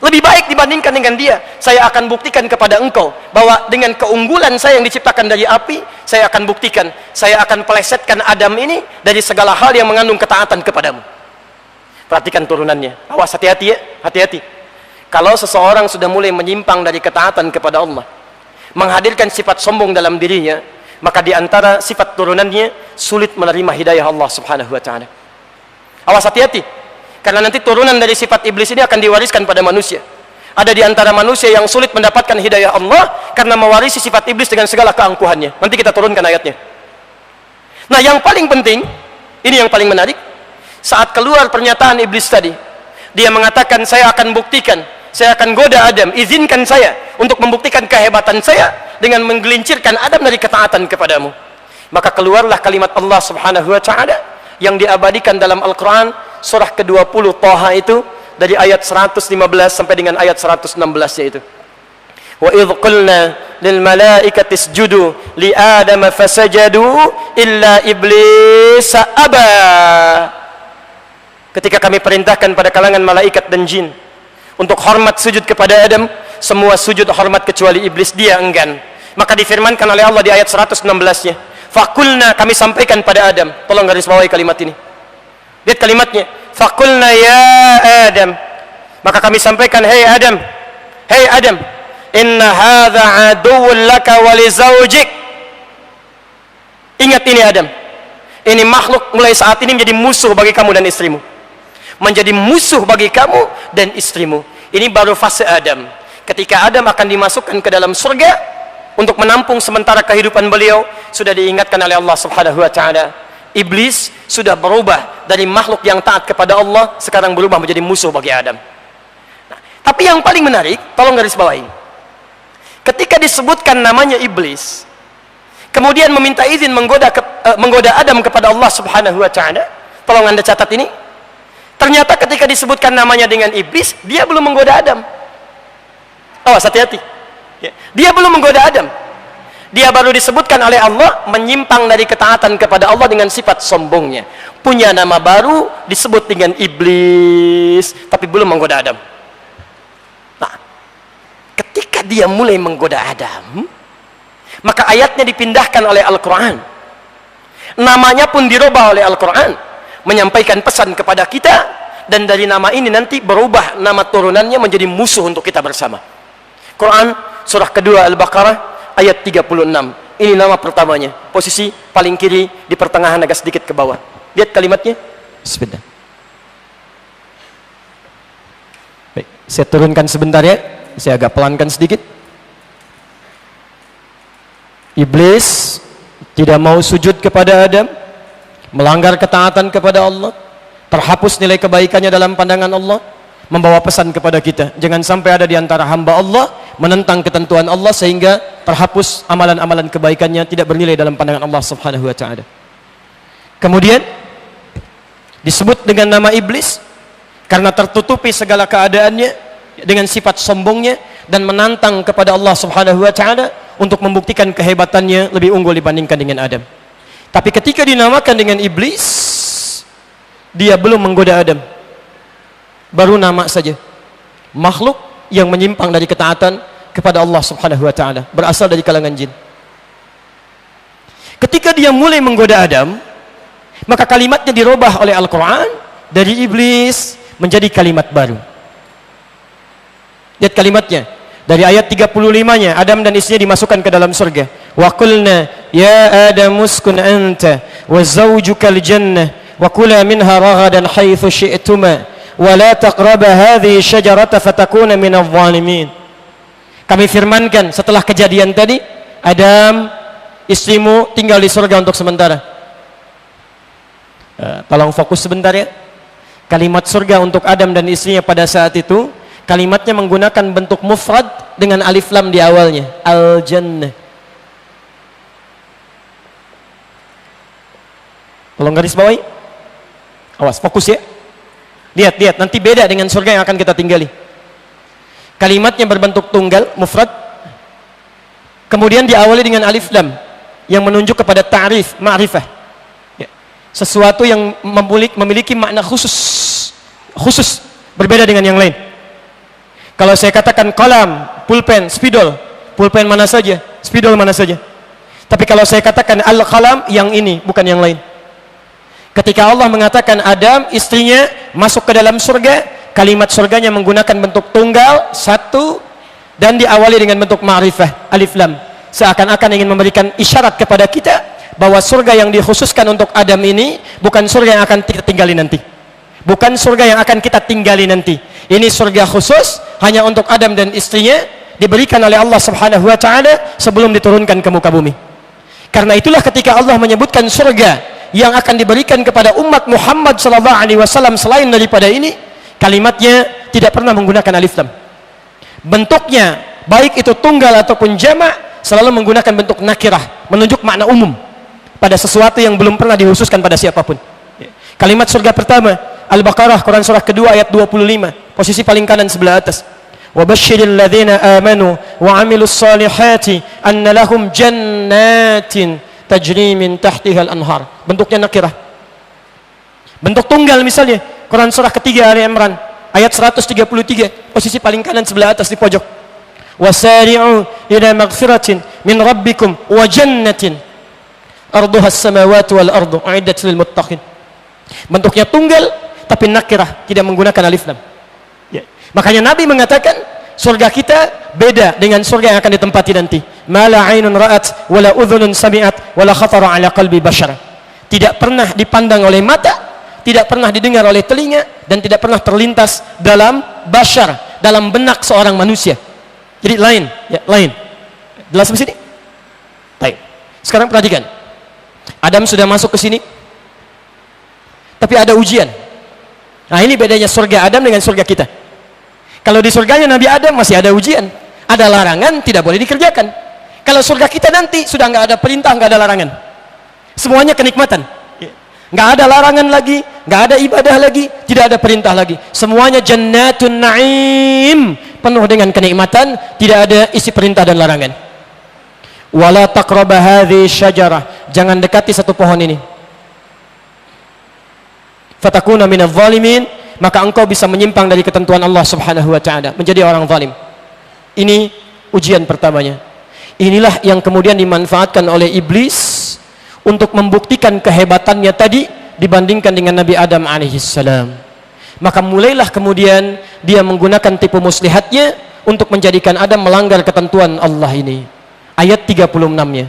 lebih baik dibandingkan dengan dia. Saya akan buktikan kepada engkau bahwa dengan keunggulan saya yang diciptakan dari api, saya akan buktikan, saya akan pelesetkan Adam ini dari segala hal yang mengandung ketaatan kepadamu. Perhatikan turunannya, awas, hati-hati ya, hati-hati. Kalau seseorang sudah mulai menyimpang dari ketaatan kepada Allah, menghadirkan sifat sombong dalam dirinya, maka di antara sifat turunannya sulit menerima hidayah Allah Subhanahu wa taala. Awas, hati-hati, karena nanti turunan dari sifat iblis ini akan diwariskan pada manusia. Ada di antara manusia yang sulit mendapatkan hidayah Allah karena mewarisi sifat iblis dengan segala keangkuhannya. Nanti kita turunkan ayatnya. Nah, yang paling penting, ini yang paling menarik, saat keluar pernyataan iblis tadi, dia mengatakan, saya akan buktikan, saya akan goda Adam, izinkan saya untuk membuktikan kehebatan saya dengan menggelincirkan Adam dari ketaatan kepadamu. Maka keluarlah kalimat Allah Subhanahu wa taala yang diabadikan dalam Al-Quran surah ke-20 Thaha itu, dari ayat 115 sampai dengan ayat 116 yaitu, wa idh qulna lil malaikati isjudu li adama fasajadu illa iblis aba. Ketika kami perintahkan pada kalangan malaikat dan jin untuk hormat sujud kepada Adam, semua sujud hormat kecuali iblis, dia enggan. Maka difirmankan oleh Allah di ayat 116-nya, fakulna, kami sampaikan pada Adam. Tolong garis bawahi kalimat ini, lihat kalimatnya, fakulna ya Adam, maka kami sampaikan, hei Adam, hei Adam, inna hadza aduwwun laka wa li zawjik. Ingat ini Adam, ini makhluk mulai saat ini menjadi musuh bagi kamu dan istrimu, menjadi musuh bagi kamu dan istrimu. Ini baru fase Adam. Ketika Adam akan dimasukkan ke dalam surga untuk menampung sementara kehidupan beliau, sudah diingatkan oleh Allah Subhanahu wa taala, iblis sudah berubah dari makhluk yang taat kepada Allah, sekarang berubah menjadi musuh bagi Adam. Nah, tapi yang paling menarik, tolong garis bawahi, ketika disebutkan namanya iblis, kemudian meminta izin menggoda Adam kepada Allah Subhanahu wa taala, tolong Anda catat ini. Ternyata ketika disebutkan namanya dengan iblis, dia belum menggoda Adam. Awas, hati-hati. Dia belum menggoda Adam. Dia baru disebutkan oleh Allah menyimpang dari ketaatan kepada Allah dengan sifat sombongnya. Punya nama baru disebut dengan iblis, tapi belum menggoda Adam. Nah, ketika dia mulai menggoda Adam, maka ayatnya dipindahkan oleh Al-Quran. Namanya pun dirubah oleh Al-Quran, menyampaikan pesan kepada kita, dan dari nama ini nanti berubah nama turunannya menjadi musuh untuk kita bersama. Quran surah kedua Al-Baqarah ayat 36. Ini nama pertamanya, posisi paling kiri di pertengahan agak sedikit ke bawah. Lihat kalimatnya. Sebentar. Baik, saya turunkan sebentar ya. Saya agak pelankan sedikit. Iblis tidak mau sujud kepada Adam, melanggar ketaatan kepada Allah, terhapus nilai kebaikannya dalam pandangan Allah, membawa pesan kepada kita, jangan sampai ada di antara hamba Allah menentang ketentuan Allah sehingga terhapus amalan-amalan kebaikannya, tidak bernilai dalam pandangan Allah Subhanahu wa taala. Kemudian disebut dengan nama iblis karena tertutupi segala keadaannya dengan sifat sombongnya dan menantang kepada Allah Subhanahu wa taala untuk membuktikan kehebatannya lebih unggul dibandingkan dengan Adam. Tapi ketika dinamakan dengan iblis, dia belum menggoda Adam. Baru nama saja. Makhluk yang menyimpang dari ketaatan kepada Allah Subhanahu wa taala, berasal dari kalangan jin. Ketika dia mulai menggoda Adam, maka kalimatnya dirubah oleh Al-Quran dari iblis menjadi kalimat baru. Lihat kalimatnya. Dari ayat 35-nya, Adam dan istrinya dimasukkan ke dalam surga. Wa qulna ya Adam uskun anta wa zawjukal jannah wa kula minha ragadan haitsu syi'tuma wa la taqraba hadhihi syajarata fatakuna minadh dhalimin. Kami firmankan setelah kejadian tadi, Adam, istrimu tinggal di surga untuk sementara. Tolong fokus sebentar ya. Kalimat surga untuk Adam dan istrinya pada saat itu, kalimatnya menggunakan bentuk mufrad dengan alif lam di awalnya, al-jannah. Tolong garis bawahi. Awas, fokus ya. Lihat, nanti beda dengan surga yang akan kita tinggali. Kalimatnya berbentuk tunggal, mufrad. Kemudian diawali dengan alif lam yang menunjuk kepada ta'rif, ma'rifah. Ya. Sesuatu yang memiliki makna khusus, berbeda dengan yang lain. Kalau saya katakan kolam, pulpen, spidol, pulpen mana saja, spidol mana saja. Tapi kalau saya katakan al-qalam, yang ini, bukan yang lain. Ketika Allah mengatakan Adam, istrinya masuk ke dalam surga, kalimat surganya menggunakan bentuk tunggal, satu, dan diawali dengan bentuk ma'rifah, alif lam. Seakan-akan ingin memberikan isyarat kepada kita bahwa surga yang dikhususkan untuk Adam ini bukan surga yang akan kita tinggali nanti. Bukan surga yang akan kita tinggali nanti. Ini surga khusus hanya untuk Adam dan istrinya, diberikan oleh Allah Subhanahu wa taala sebelum diturunkan ke muka bumi. Karena itulah ketika Allah menyebutkan surga yang akan diberikan kepada umat Muhammad sallallahu alaihi wasallam selain daripada ini, kalimatnya tidak pernah menggunakan alif lam. Bentuknya baik itu tunggal ataupun jamak selalu menggunakan bentuk nakirah, menunjuk makna umum pada sesuatu yang belum pernah dikhususkan pada siapapun. Kalimat surga pertama Al-Baqarah, Quran surah kedua ayat 25, posisi paling kanan sebelah atas. Wa basyiril ladzina amanu wa 'amilus solihati anna lahum jannatin tajri min tahtihal anhar. Bentuknya nakirah. Bentuk tunggal misalnya, Quran surah ketiga Ali Imran ayat 133, posisi paling kanan sebelah atas di pojok. Wasari'u ila maghfiratin min rabbikum wa jannatin arduha as-samawati wal ardu u'iddat lil muttaqin. Bentuknya tunggal tapi nakirah, tidak menggunakan alif lam. Ya. Makanya Nabi mengatakan surga kita beda dengan surga yang akan ditempati nanti. Ma la 'ainun ra'at wa la udhunun sami'at wa la khatara 'ala qalbi bashar. Tidak pernah dipandang oleh mata, tidak pernah didengar oleh telinga, dan tidak pernah terlintas dalam bashar, dalam benak seorang manusia. Jadi lain, ya, lain. Jelas di sini? Baik. Sekarang perhatikan. Adam sudah masuk ke sini. Tapi ada ujian. Nah, ini bedanya surga Adam dengan surga kita. Kalau di surganya Nabi Adam masih ada ujian, ada larangan, tidak boleh dikerjakan. Kalau surga kita nanti sudah nggak ada perintah, nggak ada larangan, semuanya kenikmatan, nggak ada larangan lagi, nggak ada ibadah lagi, tidak ada perintah lagi, semuanya jannatun na'im, penuh dengan kenikmatan, tidak ada isi perintah dan larangan. Wala taqraba hadhihi syajarah, jangan dekati satu pohon ini. Fatakuna minadh dhalimin, maka engkau bisa menyimpang dari ketentuan Allah Subhanahu wa taala, menjadi orang zalim. Ini ujian pertamanya. Inilah yang kemudian dimanfaatkan oleh iblis untuk membuktikan kehebatannya tadi dibandingkan dengan Nabi Adam alaihissalam. Maka mulailah kemudian dia menggunakan tipu muslihatnya untuk menjadikan Adam melanggar ketentuan Allah ini. Ayat 36-nya.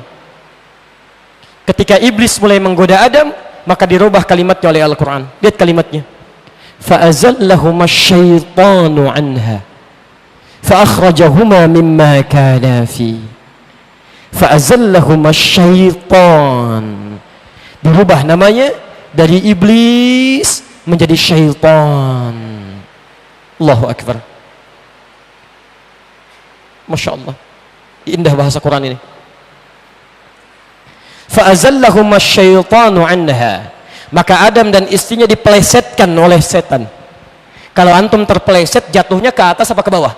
Ketika iblis mulai menggoda Adam, maka dirubah kalimatnya oleh Al-Quran. Lihat kalimatnya. فَأَزَلَّهُمَا الشَّيْطَانُ عَنْهَا فَأَخْرَجَهُمَا مِمَّا كَانَا فِيهِ فَأَزَلَّهُمَا الشَّيْطَانُ. Dirubah namanya dari iblis menjadi syaitan. Allahu Akbar. Masya Allah, indah bahasa Quran ini. فَأَزَلَّهُمَا الشَّيْطَانُ عَنْهَا, maka Adam dan istrinya dipelesetkan oleh setan. Kalau antum terpeleset, jatuhnya ke atas apa ke bawah?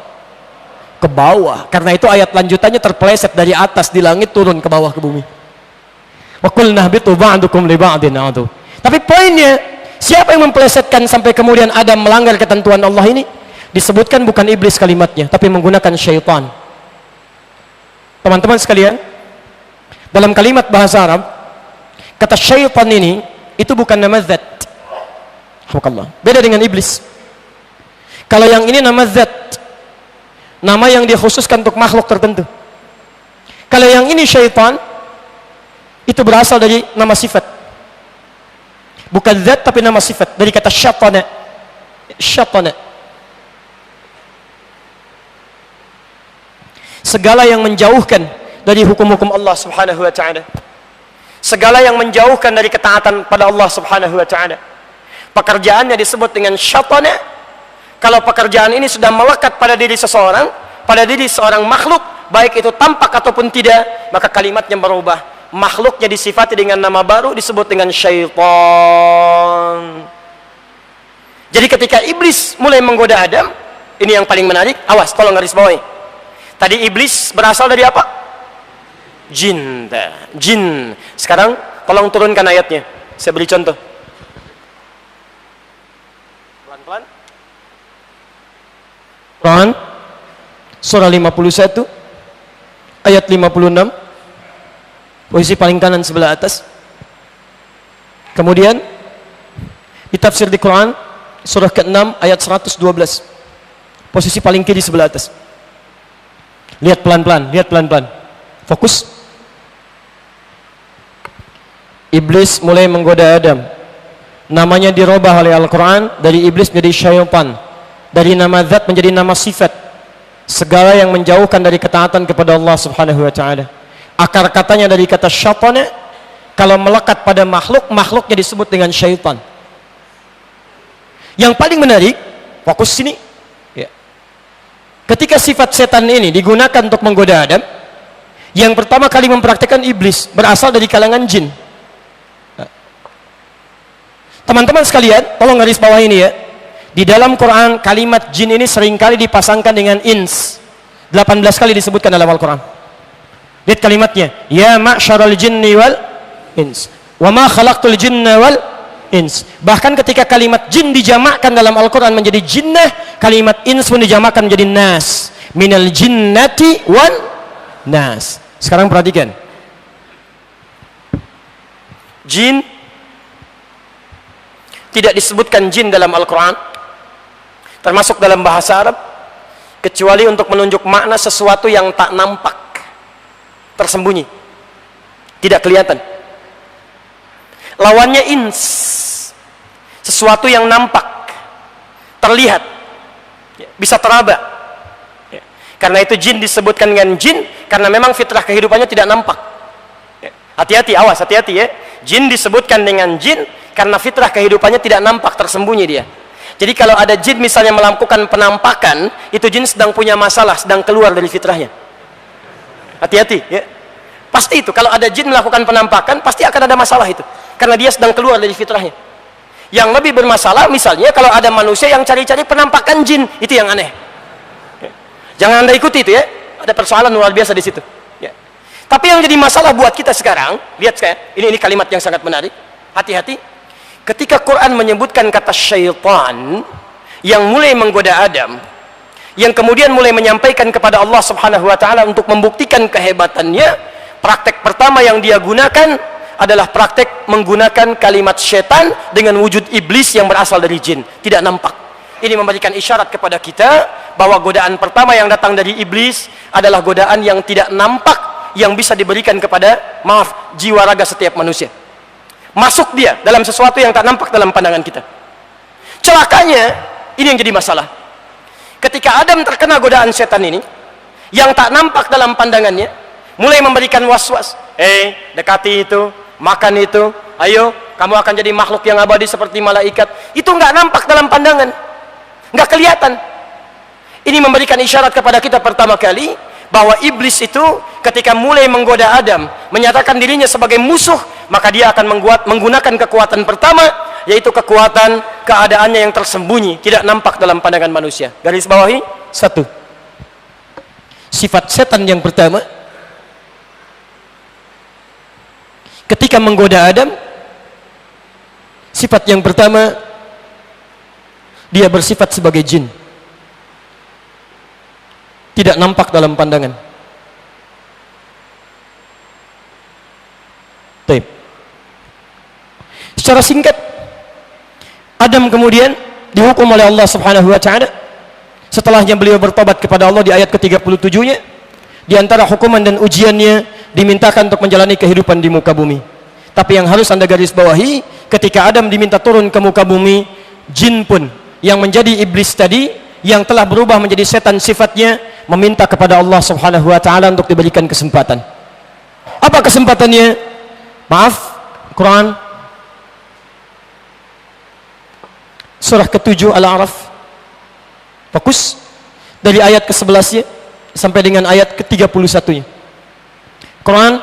Ke bawah. Karena itu ayat lanjutannya terpeleset dari atas di langit turun ke bawah ke bumi. Wa qulna habitu ba'dukum li ba'din adu. Tapi poinnya, siapa yang mempelesetkan sampai kemudian Adam melanggar ketentuan Allah ini? Disebutkan bukan iblis kalimatnya, tapi menggunakan syaitan. Teman-teman sekalian, dalam kalimat bahasa Arab, kata syaitan ini itu bukan nama zat. Beda dengan iblis. Kalau yang ini nama zat, nama yang dikhususkan untuk makhluk tertentu. Kalau yang ini syaitan, itu berasal dari nama sifat. Bukan zat tapi nama sifat, dari kata syatana. Syatana. Segala yang menjauhkan dari hukum-hukum Allah Subhanahu wa taala. Segala yang menjauhkan dari ketaatan pada Allah Subhanahu wa taala. Pekerjaannya disebut dengan syatana. Kalau pekerjaan ini sudah melekat pada diri seseorang, pada diri seorang makhluk, baik itu tampak ataupun tidak, maka kalimatnya berubah. Makhluknya disifati dengan nama baru, disebut dengan syaitan. Jadi ketika iblis mulai menggoda Adam, ini yang paling menarik, awas, tolong garis bawahi. Tadi iblis berasal dari apa? Jin. Jin. Sekarang tolong turunkan ayatnya. Saya beri contoh. Pelan-pelan. Quran surah 51 ayat 56. Posisi paling kanan sebelah atas. Kemudian ditafsir di Quran surah ke-6 ayat 112. Posisi paling kiri sebelah atas. Lihat pelan-pelan, lihat pelan-pelan. Fokus. Iblis mulai menggoda Adam. Namanya dirubah oleh Al-Quran dari iblis menjadi syaitan. Dari nama zat menjadi nama sifat. Segala yang menjauhkan dari ketaatan kepada Allah Subhanahu wa taala. Akar katanya dari kata syaitan, kalau melekat pada makhluk, makhluknya disebut dengan syaitan. Yang paling menarik, fokus sini. Ketika sifat setan ini digunakan untuk menggoda Adam, yang pertama kali mempraktikkan iblis berasal dari kalangan jin. Teman-teman sekalian, tolong garis bawah ini ya. Di dalam Quran kalimat jin ini seringkali dipasangkan dengan ins. 18 kali disebutkan dalam Al-Quran. Lihat kalimatnya, ya ma'syaral jinni wal ins, wa ma khalaqtul jinna wal ins. Bahkan ketika kalimat jin dijamakkan dalam Al-Quran menjadi jinnah, kalimat ins pun dijamakkan menjadi nas. Minal jinnati wan nas. Sekarang perhatikan. Jin tidak disebutkan jin dalam Al-Quran, termasuk dalam bahasa Arab, kecuali untuk menunjuk makna sesuatu yang tak nampak, tersembunyi, tidak kelihatan. Lawannya ins, sesuatu yang nampak, terlihat, bisa teraba. Karena itu jin disebutkan dengan jin, karena memang fitrah kehidupannya tidak nampak. Hati-hati, awas, hati-hati ya. Jin disebutkan dengan jin karena fitrah kehidupannya tidak nampak, tersembunyi dia. Jadi kalau ada jin misalnya melakukan penampakan, itu jin sedang punya masalah, sedang keluar dari fitrahnya. Hati-hati ya. Pasti itu, kalau ada jin melakukan penampakan, pasti akan ada masalah itu. Karena dia sedang keluar dari fitrahnya. Yang lebih bermasalah misalnya kalau ada manusia yang cari-cari penampakan jin, itu yang aneh. Jangan Anda ikuti itu ya. Ada persoalan luar biasa di situ. Ya. Tapi yang jadi masalah buat kita sekarang, lihat saya, ini kalimat yang sangat menarik. Hati-hati. Ketika Quran menyebutkan kata syaitan yang mulai menggoda Adam, yang kemudian mulai menyampaikan kepada Allah Subhanahu wa taala untuk membuktikan kehebatannya, praktek pertama yang dia gunakan adalah praktek menggunakan kalimat syaitan dengan wujud iblis yang berasal dari jin, tidak nampak. Ini memberikan isyarat kepada kita bahwa godaan pertama yang datang dari iblis adalah godaan yang tidak nampak, yang bisa diberikan kepada jiwa raga setiap manusia. Masuk dia dalam sesuatu yang tak nampak dalam pandangan kita. Celakanya, ini yang jadi masalah. Ketika Adam terkena godaan setan ini, yang tak nampak dalam pandangannya, mulai memberikan was-was. Dekati itu, makan itu, ayo, kamu akan jadi makhluk yang abadi seperti malaikat. Itu nggak nampak dalam pandangan, nggak kelihatan. Ini memberikan isyarat kepada kita pertama kali bahwa iblis itu ketika mulai menggoda Adam, menyatakan dirinya sebagai musuh, maka dia akan menggunakan kekuatan pertama, yaitu kekuatan keadaannya yang tersembunyi, tidak nampak dalam pandangan manusia. Garis bawahi, 1. Sifat setan yang pertama, ketika menggoda Adam, sifat yang pertama, dia bersifat sebagai jin, tidak nampak dalam pandangan. Baik. Secara singkat, Adam kemudian dihukum oleh Allah Subhanahu wa taala. Setelahnya beliau bertobat kepada Allah di ayat ke-37-nya. Di antara hukuman dan ujiannya dimintakan untuk menjalani kehidupan di muka bumi. Tapi yang harus Anda garis bawahi, ketika Adam diminta turun ke muka bumi, jin pun yang menjadi iblis tadi, yang telah berubah menjadi setan sifatnya, meminta kepada Allah Subhanahu wa taala untuk diberikan kesempatan. Apa kesempatannya? Maaf, Quran surah ke-7 Al-A'raf. Fokus dari ayat ke-11 sampai dengan ayat ke-31-nya. Quran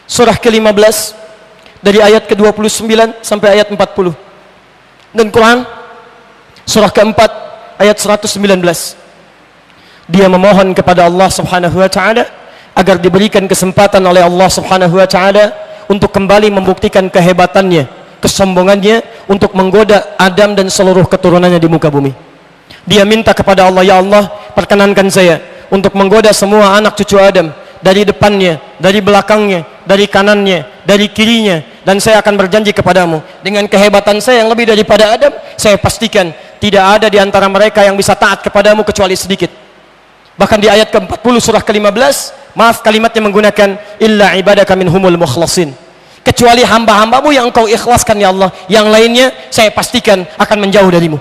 surah ke-15 dari ayat ke-29 sampai ayat 40. Dan Quran surah ke-4 ayat 119. Dia memohon kepada Allah Subhanahu wa taala agar diberikan kesempatan oleh Allah Subhanahu wa taala untuk kembali membuktikan kehebatannya, kesombongannya, untuk menggoda Adam dan seluruh keturunannya di muka bumi. Dia minta kepada Allah, ya Allah, perkenankan saya untuk menggoda semua anak cucu Adam, dari depannya, dari belakangnya, dari kanannya, dari kirinya, dan saya akan berjanji kepadamu, dengan kehebatan saya yang lebih daripada Adam, saya pastikan tidak ada di antara mereka yang bisa taat kepadamu kecuali sedikit. Bahkan di ayat ke-40 surah ke-15, maaf, kalimatnya menggunakan illa ibadaka minhumul mukhlasin, kecuali hamba-hambamu yang engkau ikhlaskan ya Allah, yang lainnya saya pastikan akan menjauh darimu.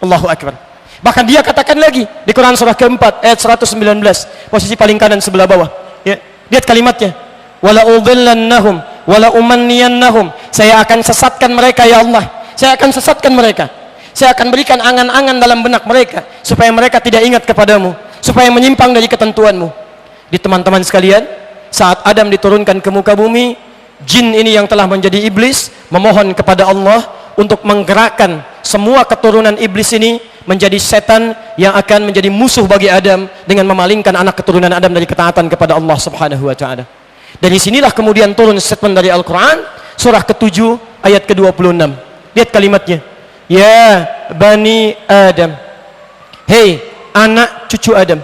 Allahu Akbar. Bahkan dia katakan lagi di Quran surah ke-4 ayat 119, posisi paling kanan sebelah bawah ya, lihat kalimatnya, wala udhillannahum wala umanniyannahum, saya akan sesatkan mereka ya Allah, saya akan sesatkan mereka, saya akan berikan angan-angan dalam benak mereka supaya mereka tidak ingat kepadamu, supaya menyimpang dari ketentuanmu. Di teman-teman sekalian, saat Adam diturunkan ke muka bumi, jin ini yang telah menjadi iblis memohon kepada Allah untuk menggerakkan semua keturunan iblis ini menjadi setan yang akan menjadi musuh bagi Adam dengan memalingkan anak keturunan Adam dari ketaatan kepada Allah Subhanahu wa taala. Dari sinilah kemudian turun statement dari Al-Quran surah ke-7 ayat ke-26. Lihat kalimatnya, ya bani Adam, hei anak cucu Adam,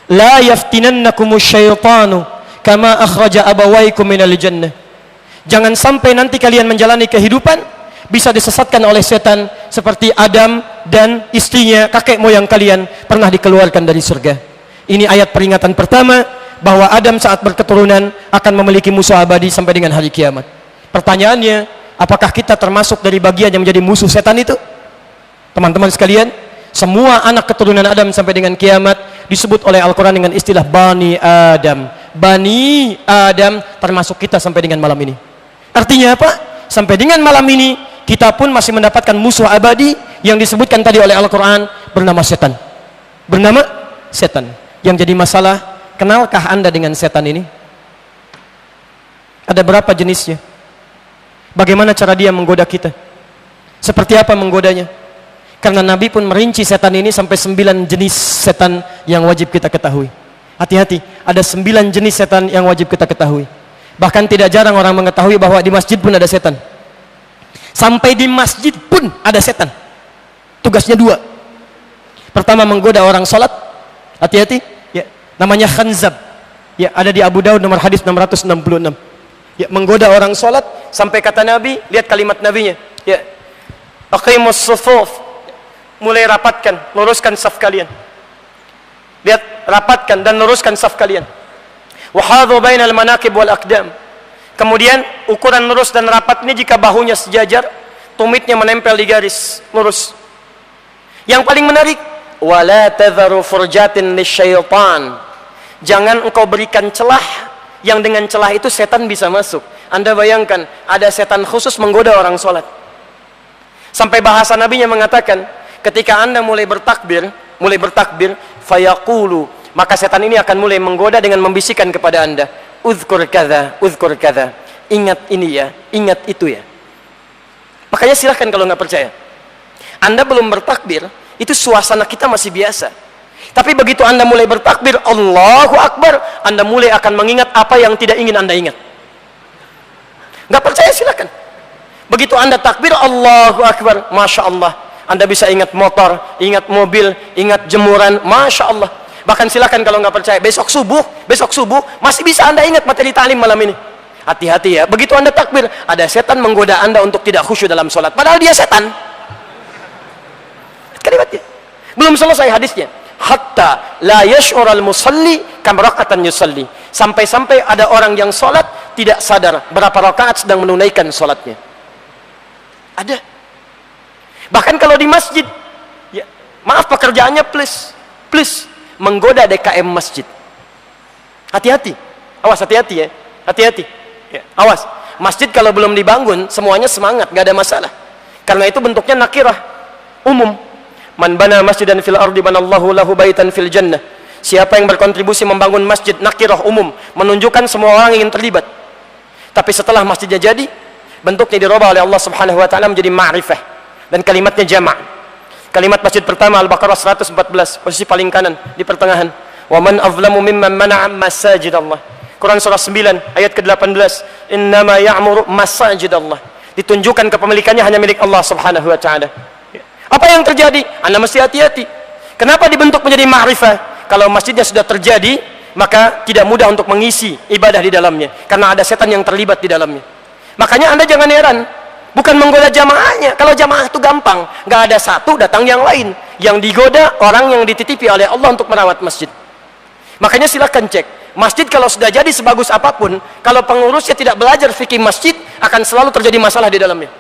la yaftinannakumus syaitanu kama akhraja abawaikum minal jannah, jangan sampai nanti kalian menjalani kehidupan bisa disesatkan oleh setan seperti Adam dan istrinya, kakek moyang kalian, pernah dikeluarkan dari surga. Ini ayat peringatan pertama bahwa Adam saat berketurunan akan memiliki musuh abadi sampai dengan hari kiamat. Pertanyaannya, apakah kita termasuk dari bagian yang menjadi musuh setan itu? Teman-teman sekalian, semua anak keturunan Adam sampai dengan kiamat disebut oleh Al-Quran dengan istilah Bani Adam. Bani Adam termasuk kita sampai dengan malam ini. Artinya apa? Sampai dengan malam ini kita pun masih mendapatkan musuh abadi yang disebutkan tadi oleh Al-Quran bernama setan. Bernama setan. Yang jadi masalah, kenalkah Anda dengan setan ini? Ada berapa jenisnya? Bagaimana cara dia menggoda kita? Seperti apa menggodanya? Karena Nabi pun merinci setan ini sampai 9 jenis setan yang wajib kita ketahui. Hati-hati, ada 9 jenis setan yang wajib kita ketahui. Bahkan tidak jarang orang mengetahui bahwa di masjid pun ada setan. Sampai di masjid pun ada setan. Tugasnya 2. Pertama, menggoda orang sholat. Hati-hati, ya, namanya khanzab. Ya, ada di Abu Daud nomor hadis 666. Ya, menggoda orang sholat sampai kata Nabi, lihat kalimat Nabinya. Ya, aqimus sufuf, mulai rapatkan, luruskan saf kalian. Lihat, rapatkan dan luruskan saf kalian. Wahadhu bainal manaqib wal aqdam. Kemudian ukuran lurus dan rapat ini jika bahunya sejajar, tumitnya menempel di garis lurus. Yang paling menarik, wala tadharu furjatin lisyaitan. Jangan engkau berikan celah yang dengan celah itu setan bisa masuk. Anda bayangkan ada setan khusus menggoda orang sholat. Sampai bahasa Nabinya mengatakan, ketika Anda mulai bertakbir, fayaqulu, maka setan ini akan mulai menggoda dengan membisikkan kepada Anda, uzkur kadza, ingat ini ya, ingat itu ya. Makanya silahkan kalau nggak percaya. Anda belum bertakbir, itu suasana kita masih biasa. Tapi begitu Anda mulai bertakbir, Allahu Akbar, Anda mulai akan mengingat apa yang tidak ingin Anda ingat. Nggak percaya silahkan. Begitu Anda takbir, Allahu Akbar, Masya Allah, Anda bisa ingat motor, ingat mobil, ingat jemuran, Masya Allah. Bahkan silakan kalau nggak percaya, besok subuh masih bisa Anda ingat materi talim malam ini. Hati-hati ya, begitu Anda takbir, ada setan menggoda Anda untuk tidak khusyuk dalam sholat, padahal dia setan. Kalimatnya belum selesai hadisnya, hatta la yash'ural musalli kam raka'atan yusalli, sampai-sampai ada orang yang sholat tidak sadar berapa rakaat sedang menunaikan sholatnya. Ada. Bahkan kalau di masjid, ya, maaf pekerjaannya plus menggoda DKM masjid. Hati-hati, awas, hati-hati ya, hati-hati. Ya, awas. Masjid kalau belum dibangun semuanya semangat, gak ada masalah. Karena itu bentuknya nakirah, umum. Man bana masjidan fil ardi banallahu lahu baitan fil jannah. Siapa yang berkontribusi membangun masjid, nakirah, umum, menunjukkan semua orang ingin terlibat. Tapi setelah masjidnya jadi, bentuknya dirubah oleh Allah Subhanahu wa taala menjadi ma'rifah dan kalimatnya jama'. Kalimat masjid pertama Al-Baqarah 114, posisi paling kanan di pertengahan. Wa man azlamu mimman mana'a masajid Allah. Quran surah 9 ayat ke-18, innama ya'muru masajid Allah. Ditunjukkan kepemilikannya hanya milik Allah Subhanahu wa taala. Apa yang terjadi? Anda mesti hati-hati. Kenapa dibentuk menjadi ma'rifah? Kalau masjidnya sudah terjadi, maka tidak mudah untuk mengisi ibadah di dalamnya, karena ada setan yang terlibat di dalamnya. Makanya Anda jangan heran, bukan menggoda jamaahnya. Kalau jamaah itu gampang, nggak ada satu datang yang lain. Yang digoda orang yang dititipi oleh Allah untuk merawat masjid. Makanya silakan cek, masjid kalau sudah jadi sebagus apapun, kalau pengurusnya tidak belajar fikih masjid, akan selalu terjadi masalah di dalamnya.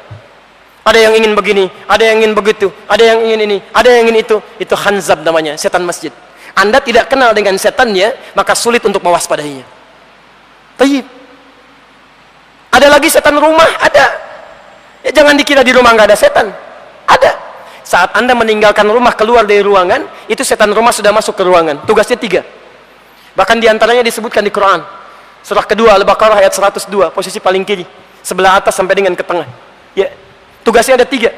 Ada yang ingin begini, ada yang ingin begitu, ada yang ingin ini, ada yang ingin itu. Itu khanzab namanya, setan masjid. Anda tidak kenal dengan setannya, maka sulit untuk mewaspadainya. Tayyib. Ada lagi setan rumah, ada. Ya, jangan dikira di rumah nggak ada setan. Ada. Saat Anda meninggalkan rumah, keluar dari ruangan, itu setan rumah sudah masuk ke ruangan. Tugasnya 3. Bahkan diantaranya disebutkan di Quran. Surah kedua Al-Baqarah ayat 102, posisi paling kiri, sebelah atas sampai dengan ke tengah. Ya, tugasnya ada 3.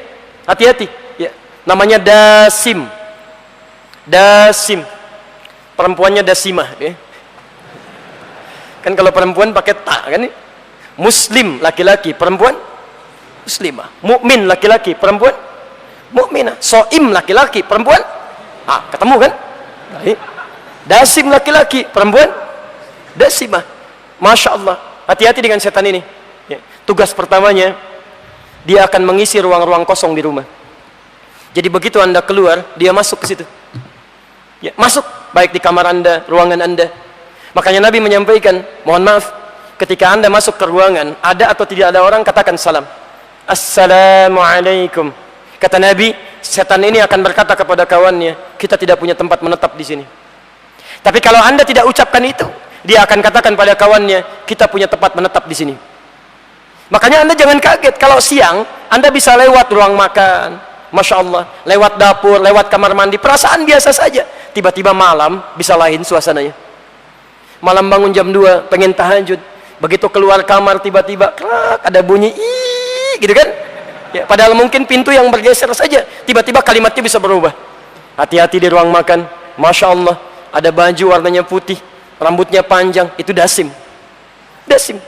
Hati-hati. Ya, namanya dasim. Dasim. Perempuannya dasimah. Ya. Kan kalau perempuan pakai ta, kan? Muslim laki-laki, perempuan muslimah. Mukmin laki-laki, perempuan mukminah. Soim laki-laki, perempuan ketemu kan? Dasim laki-laki, perempuan dasimah. Masya Allah. Hati-hati dengan setan ini. Ya. Tugas pertamanya, dia akan mengisi ruang-ruang kosong di rumah. Jadi begitu Anda keluar, dia masuk ke situ. Ya, masuk baik di kamar Anda, ruangan Anda. Makanya Nabi menyampaikan, mohon maaf, ketika Anda masuk ke ruangan, ada atau tidak ada orang, katakan salam. Assalamualaikum. Kata Nabi, setan ini akan berkata kepada kawannya, kita tidak punya tempat menetap di sini. Tapi kalau Anda tidak ucapkan itu, dia akan katakan pada kawannya, kita punya tempat menetap di sini. Makanya Anda jangan kaget kalau siang Anda bisa lewat ruang makan, Masya Allah, lewat dapur, lewat kamar mandi, perasaan biasa saja. Tiba-tiba malam bisa lain suasananya. Malam bangun jam 2 pengen tahajud, begitu keluar kamar tiba-tiba ada bunyi gitu kan ya, padahal mungkin pintu yang bergeser saja, tiba-tiba kalimatnya bisa berubah. Hati-hati di ruang makan, Masya Allah, ada baju warnanya putih, rambutnya panjang, itu dasim. Dasim.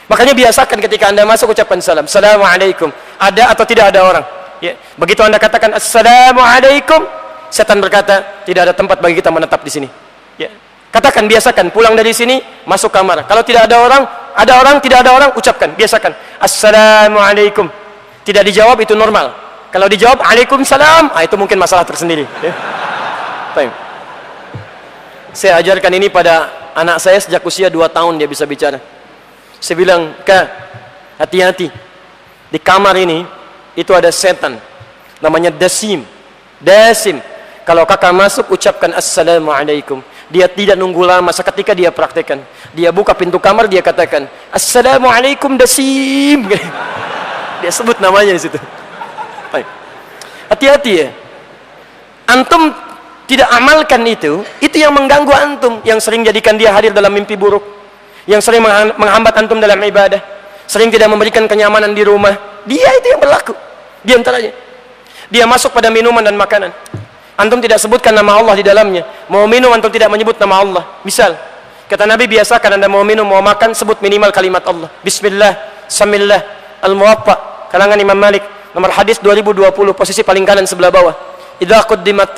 Makanya biasakan ketika Anda masuk ucapkan salam. Assalamualaikum. Ada atau tidak ada orang? Ya. Begitu Anda katakan Assalamualaikum, setan berkata, tidak ada tempat bagi kita menetap di sini. Ya. Katakan, biasakan, pulang dari sini, masuk kamar. Kalau tidak ada orang, tidak ada orang, ucapkan, biasakan. Assalamualaikum. Tidak dijawab, itu normal. Kalau dijawab, Waalaikumsalam, itu mungkin masalah tersendiri. Ya. Baik. Saya ajarkan ini pada anak saya sejak usia 2 tahun dia bisa bicara. Saya bilang, Kak, hati-hati. Di kamar ini, itu ada setan. Namanya Dasim. Dasim. Kalau kakak masuk, ucapkan Assalamualaikum. Dia tidak nunggu lama, seketika dia praktekkan. Dia buka pintu kamar, dia katakan, Assalamualaikum Dasim. Dia sebut namanya di situ. Hati-hati ya. Antum tidak amalkan itu yang mengganggu antum, yang sering jadikan dia hadir dalam mimpi buruk, yang sering menghambat antum dalam ibadah, sering tidak memberikan kenyamanan di rumah. Dia itu yang berlaku. Di antaranya, dia masuk pada minuman dan makanan. Antum tidak sebutkan nama Allah di dalamnya. Mau minum, antum tidak menyebut nama Allah. Misal, kata Nabi, biasakan Anda mau minum, mau makan, sebut minimal kalimat Allah. Bismillah, Samillah, Al-Muwatta, kalangan Imam Malik, nomor hadis 2020, posisi paling kanan sebelah bawah. Idza quddimat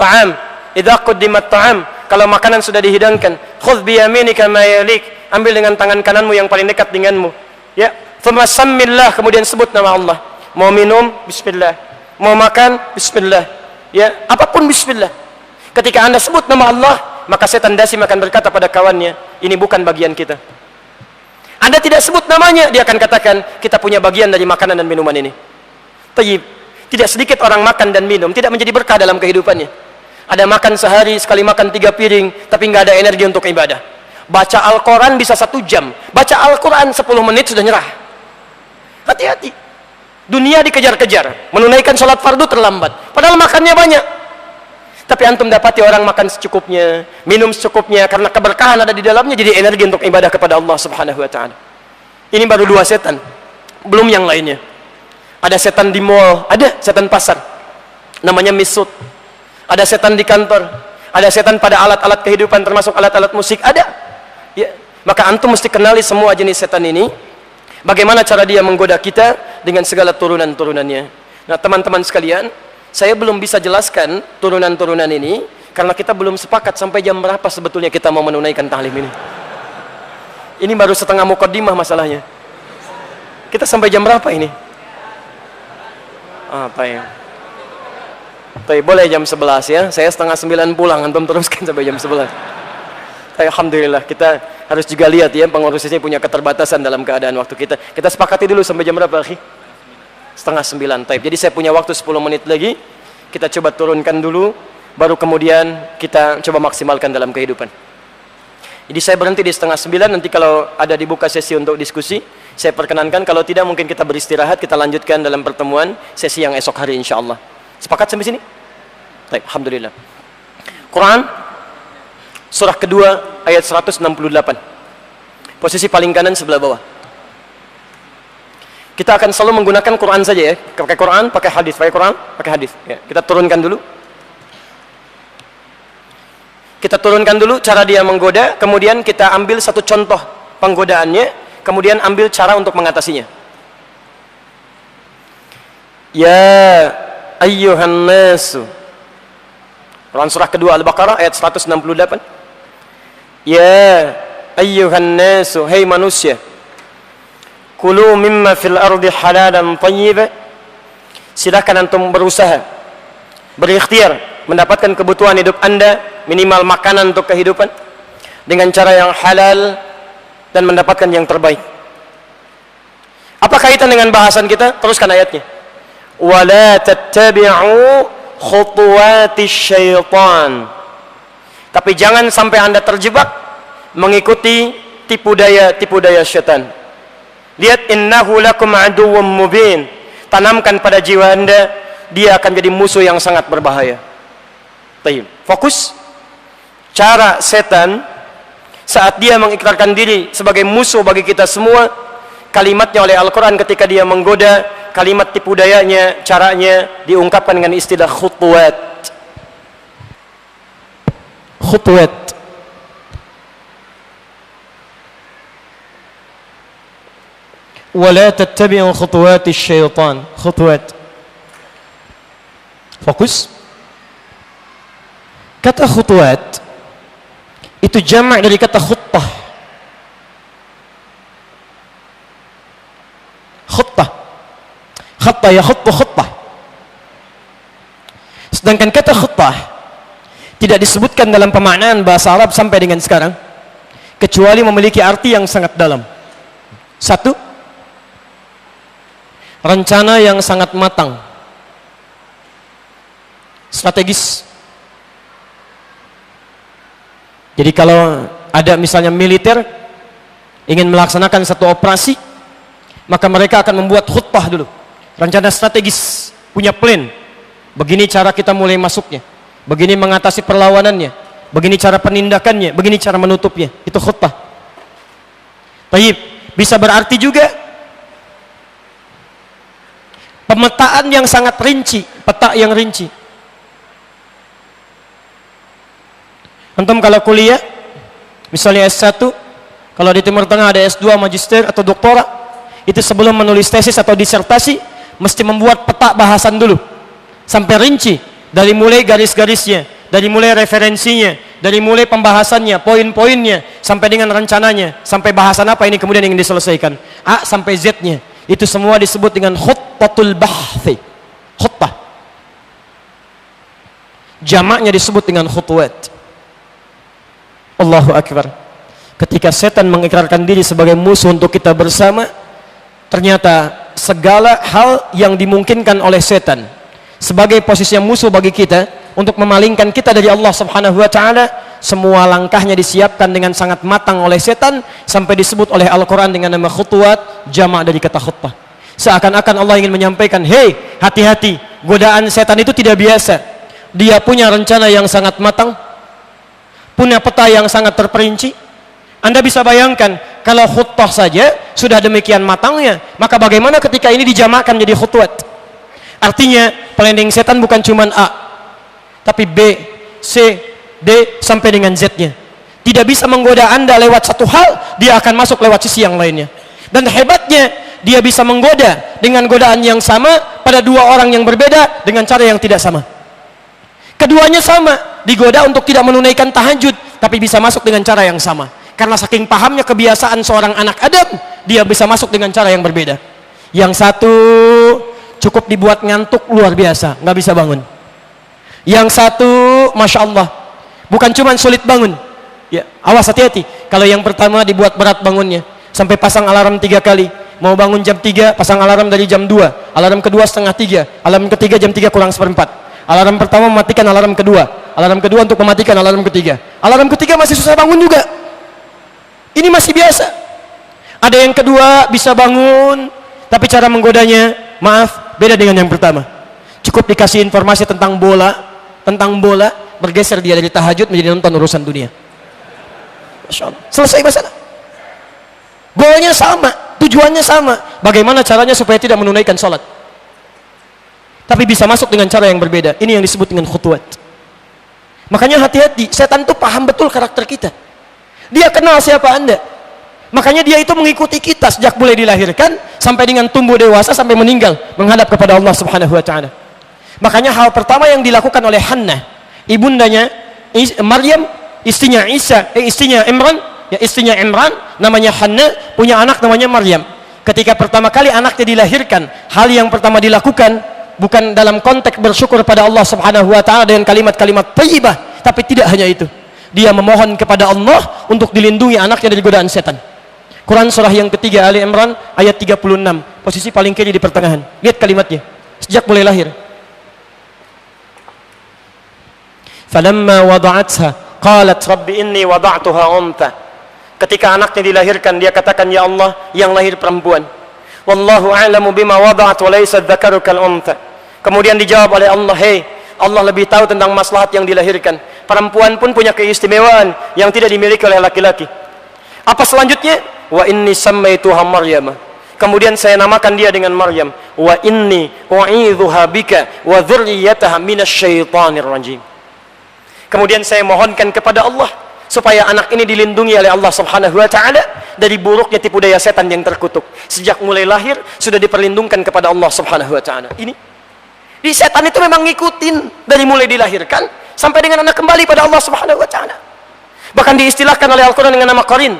ta'am, kalau makanan sudah dihidangkan, khudh bi yaminika ma yalik, ambil dengan tangan kananmu yang paling dekat denganmu. Ya, thumma sammillah, kemudian sebut nama Allah. Mau minum, bismillah. Mau makan, bismillah. Ya, apapun bismillah. Ketika Anda sebut nama Allah, maka setan Dasim akan berkata pada kawannya, ini bukan bagian kita. Anda tidak sebut namanya, dia akan katakan, kita punya bagian dari makanan dan minuman ini. Tayyib. Tidak sedikit orang makan dan minum tidak menjadi berkah dalam kehidupannya. Ada makan sehari, sekali makan 3 piring, tapi nggak ada energi untuk ibadah. Baca Al-Quran bisa 1 jam. Baca Al-Quran 10 menit sudah nyerah. Hati-hati. Dunia dikejar-kejar, menunaikan sholat fardu terlambat, padahal makannya banyak. Tapi antum dapati orang makan secukupnya, minum secukupnya, karena keberkahan ada di dalamnya, jadi energi untuk ibadah kepada Allah Subhanahu wa ta'ala. Ini baru 2 setan, belum yang lainnya. Ada setan di mall, ada setan pasar, namanya misut. Ada setan di kantor, ada setan pada alat-alat kehidupan, termasuk alat-alat musik, ada. Ya. Maka antum mesti kenali semua jenis setan ini. Bagaimana cara dia menggoda kita dengan segala turunan-turunannya. Nah, teman-teman sekalian, saya belum bisa jelaskan turunan-turunan ini karena kita belum sepakat sampai jam berapa sebetulnya kita mau menunaikan tahlim ini. Ini baru setengah mukaddimah masalahnya. Kita sampai jam berapa ini? Boleh jam 11 ya. Saya setengah 9 pulang, antum teruskan sampai jam 11. Alhamdulillah, kita harus juga lihat ya, pengurus ini punya keterbatasan dalam keadaan waktu kita. Kita sepakati dulu sampai jam berapa, akhi? Setengah 9. Jadi saya punya waktu 10 menit lagi. Kita coba turunkan dulu, baru kemudian kita coba maksimalkan dalam kehidupan. Jadi saya berhenti di setengah 9. Nanti kalau ada dibuka sesi untuk diskusi, saya perkenankan. Kalau tidak, mungkin kita beristirahat, kita lanjutkan dalam pertemuan sesi yang esok hari insyaallah. Sepakat sampai sini? Baik, alhamdulillah. Quran surah kedua ayat 168. Posisi paling kanan sebelah bawah. Kita akan selalu menggunakan Quran saja ya. Pakai Quran, pakai hadis, pakai Quran, pakai hadis. Ya, kita turunkan dulu. Kita turunkan dulu cara dia menggoda, kemudian kita ambil satu contoh penggodaannya, kemudian ambil cara untuk mengatasinya. Ya ayyuhan nasu. Quran surah kedua Al-Baqarah ayat 168. Ya ayyuhan nasu, hai manusia, kulu mimma fil ardi halalan tayyiba. Silakan antum berusaha, berikhtiar mendapatkan kebutuhan hidup Anda, minimal makanan untuk kehidupan, dengan cara yang halal dan mendapatkan yang terbaik. Apa kaitan dengan bahasan kita? Teruskan ayatnya. Wala tattabi'u khutuwatis syaitan. Tapi jangan sampai Anda terjebak mengikuti tipu daya syaitan. Lihat, innahu lakum aduwwum mubin. Tanamkan pada jiwa Anda, dia akan jadi musuh yang sangat berbahaya. Baik, fokus. Cara setan saat dia mengikrarkan diri sebagai musuh bagi kita semua, kalimatnya oleh Al-Quran ketika dia menggoda, kalimat tipu dayanya, caranya diungkapkan dengan istilah khutuwat. Khutuwat. ولا تتبعوا خطوات الشيطان. خطوات. Fokus. Kata khutuwat itu jamak dari kata khuttah. Khuttah. Khatta ya khuttu khuttah. Sedangkan kata khuttah tidak disebutkan dalam pemaknaan bahasa Arab sampai dengan sekarang, kecuali memiliki arti yang sangat dalam. Satu, rencana yang sangat matang, strategis. Jadi kalau ada misalnya militer ingin melaksanakan satu operasi, maka mereka akan membuat khutbah dulu, rencana strategis, punya plan. Begini cara kita mulai masuknya, begini mengatasi perlawanannya, begini cara penindakannya, begini cara menutupnya. Itu khutbah. Baik, bisa berarti juga pemetaan yang sangat rinci, peta yang rinci. Antum kalau kuliah, misalnya S1, kalau di Timur Tengah ada S2, magister atau doktorat, itu sebelum menulis tesis atau disertasi, mesti membuat peta bahasan dulu, sampai rinci, dari mulai garis-garisnya, dari mulai referensinya, dari mulai pembahasannya, poin-poinnya, sampai dengan rencananya, sampai bahasan apa ini kemudian ingin diselesaikan, A sampai Z-nya. Itu semua disebut dengan khuttatul bahthi. Khutbah. Jamaknya disebut dengan khutuwat. Allahu Akbar. Ketika setan mengikrarkan diri sebagai musuh untuk kita bersama, ternyata segala hal yang dimungkinkan oleh setan sebagai posisi yang musuh bagi kita untuk memalingkan kita dari Allah Subhanahu wa taala, semua langkahnya disiapkan dengan sangat matang oleh setan, sampai disebut oleh Al-Qur'an dengan nama khutuwat, jamak dari kata khutbah. Seakan-akan Allah ingin menyampaikan, "Hei, hati-hati, godaan setan itu tidak biasa. Dia punya rencana yang sangat matang, punya peta yang sangat terperinci." Anda bisa bayangkan, kalau khutbah saja sudah demikian matangnya, maka bagaimana ketika ini dijamakkan jadi khutwat? Artinya, planning setan bukan cuma A, tapi B, C, D, sampai dengan Z-nya. Tidak bisa menggoda Anda lewat satu hal, dia akan masuk lewat sisi yang lainnya. Dan hebatnya, dia bisa menggoda dengan godaan yang sama pada dua orang yang berbeda dengan cara yang tidak sama. Keduanya sama, digoda untuk tidak menunaikan tahajud, tapi bisa masuk dengan cara yang sama. Karena saking pahamnya kebiasaan seorang anak Adam, dia bisa masuk dengan cara yang berbeda. Yang satu cukup dibuat ngantuk luar biasa, nggak bisa bangun. Yang satu, Masya Allah, bukan cuma sulit bangun. Ya, awas hati-hati. Kalau yang pertama dibuat berat bangunnya, sampai pasang alarm 3 kali. Mau bangun jam 3, pasang alarm dari jam 2. Alarm kedua setengah 3. Alarm ketiga jam 3 kurang seperempat. Alarm pertama mematikan alarm kedua. Alarm kedua untuk mematikan alarm ketiga. Alarm ketiga masih susah bangun juga. Ini masih biasa. Ada yang kedua bisa bangun, tapi cara menggodanya, maaf, beda dengan yang pertama. Cukup dikasih informasi tentang bola, bergeser dia dari tahajud menjadi nonton urusan dunia. Masya Allah. Selesai masalah. Goalnya sama, tujuannya sama. Bagaimana caranya supaya tidak menunaikan sholat, tapi bisa masuk dengan cara yang berbeda. Ini yang disebut dengan khutwat. Makanya hati-hati, setan itu paham betul karakter kita. Dia kenal siapa Anda. Makanya dia itu mengikuti kita sejak mulai dilahirkan sampai dengan tumbuh dewasa sampai meninggal menghadap kepada Allah Subhanahu wa taala. Makanya hal pertama yang dilakukan oleh Hannah, ibundanya Maryam, istrinya Imran, namanya Hannah, punya anak namanya Maryam. Ketika pertama kali anaknya dilahirkan, hal yang pertama dilakukan bukan dalam konteks bersyukur pada Allah Subhanahu wa taala dengan kalimat-kalimat thayyibah, tapi tidak hanya itu. Dia memohon kepada Allah untuk dilindungi anaknya dari godaan setan. Quran surah yang ketiga Ali Imran ayat 36, posisi paling kiri di pertengahan. Lihat kalimatnya. Sejak mulai lahir. Falamma wada'atha qalat rabbi inni wada'tuha untha. Ketika anaknya dilahirkan, dia katakan, ya Allah, yang lahir perempuan. Wallahu a'lamu bima wada'at wa laysa dzakaru kal untha. Kemudian dijawab oleh Allah, "Hei, Allah lebih tahu tentang maslahat yang dilahirkan. Perempuan pun punya keistimewaan yang tidak dimiliki oleh laki-laki." Apa selanjutnya? Wa inni sammaituha Maryam. Kemudian saya namakan dia dengan Maryam. Wa inni u'idzuha bika wa dzurriyyataha minasyaitonir rajim. Kemudian saya mohonkan kepada Allah supaya anak ini dilindungi oleh Allah Subhanahu wa taala dari buruknya tipu daya setan yang terkutuk. Sejak mulai lahir sudah diperlindungkan kepada Allah Subhanahu wa taala. Ini di setan itu memang ngikutin dari mulai dilahirkan sampai dengan anak kembali pada Allah Subhanahu wa taala. Bahkan diistilahkan oleh Al-Qur'an dengan nama qarin.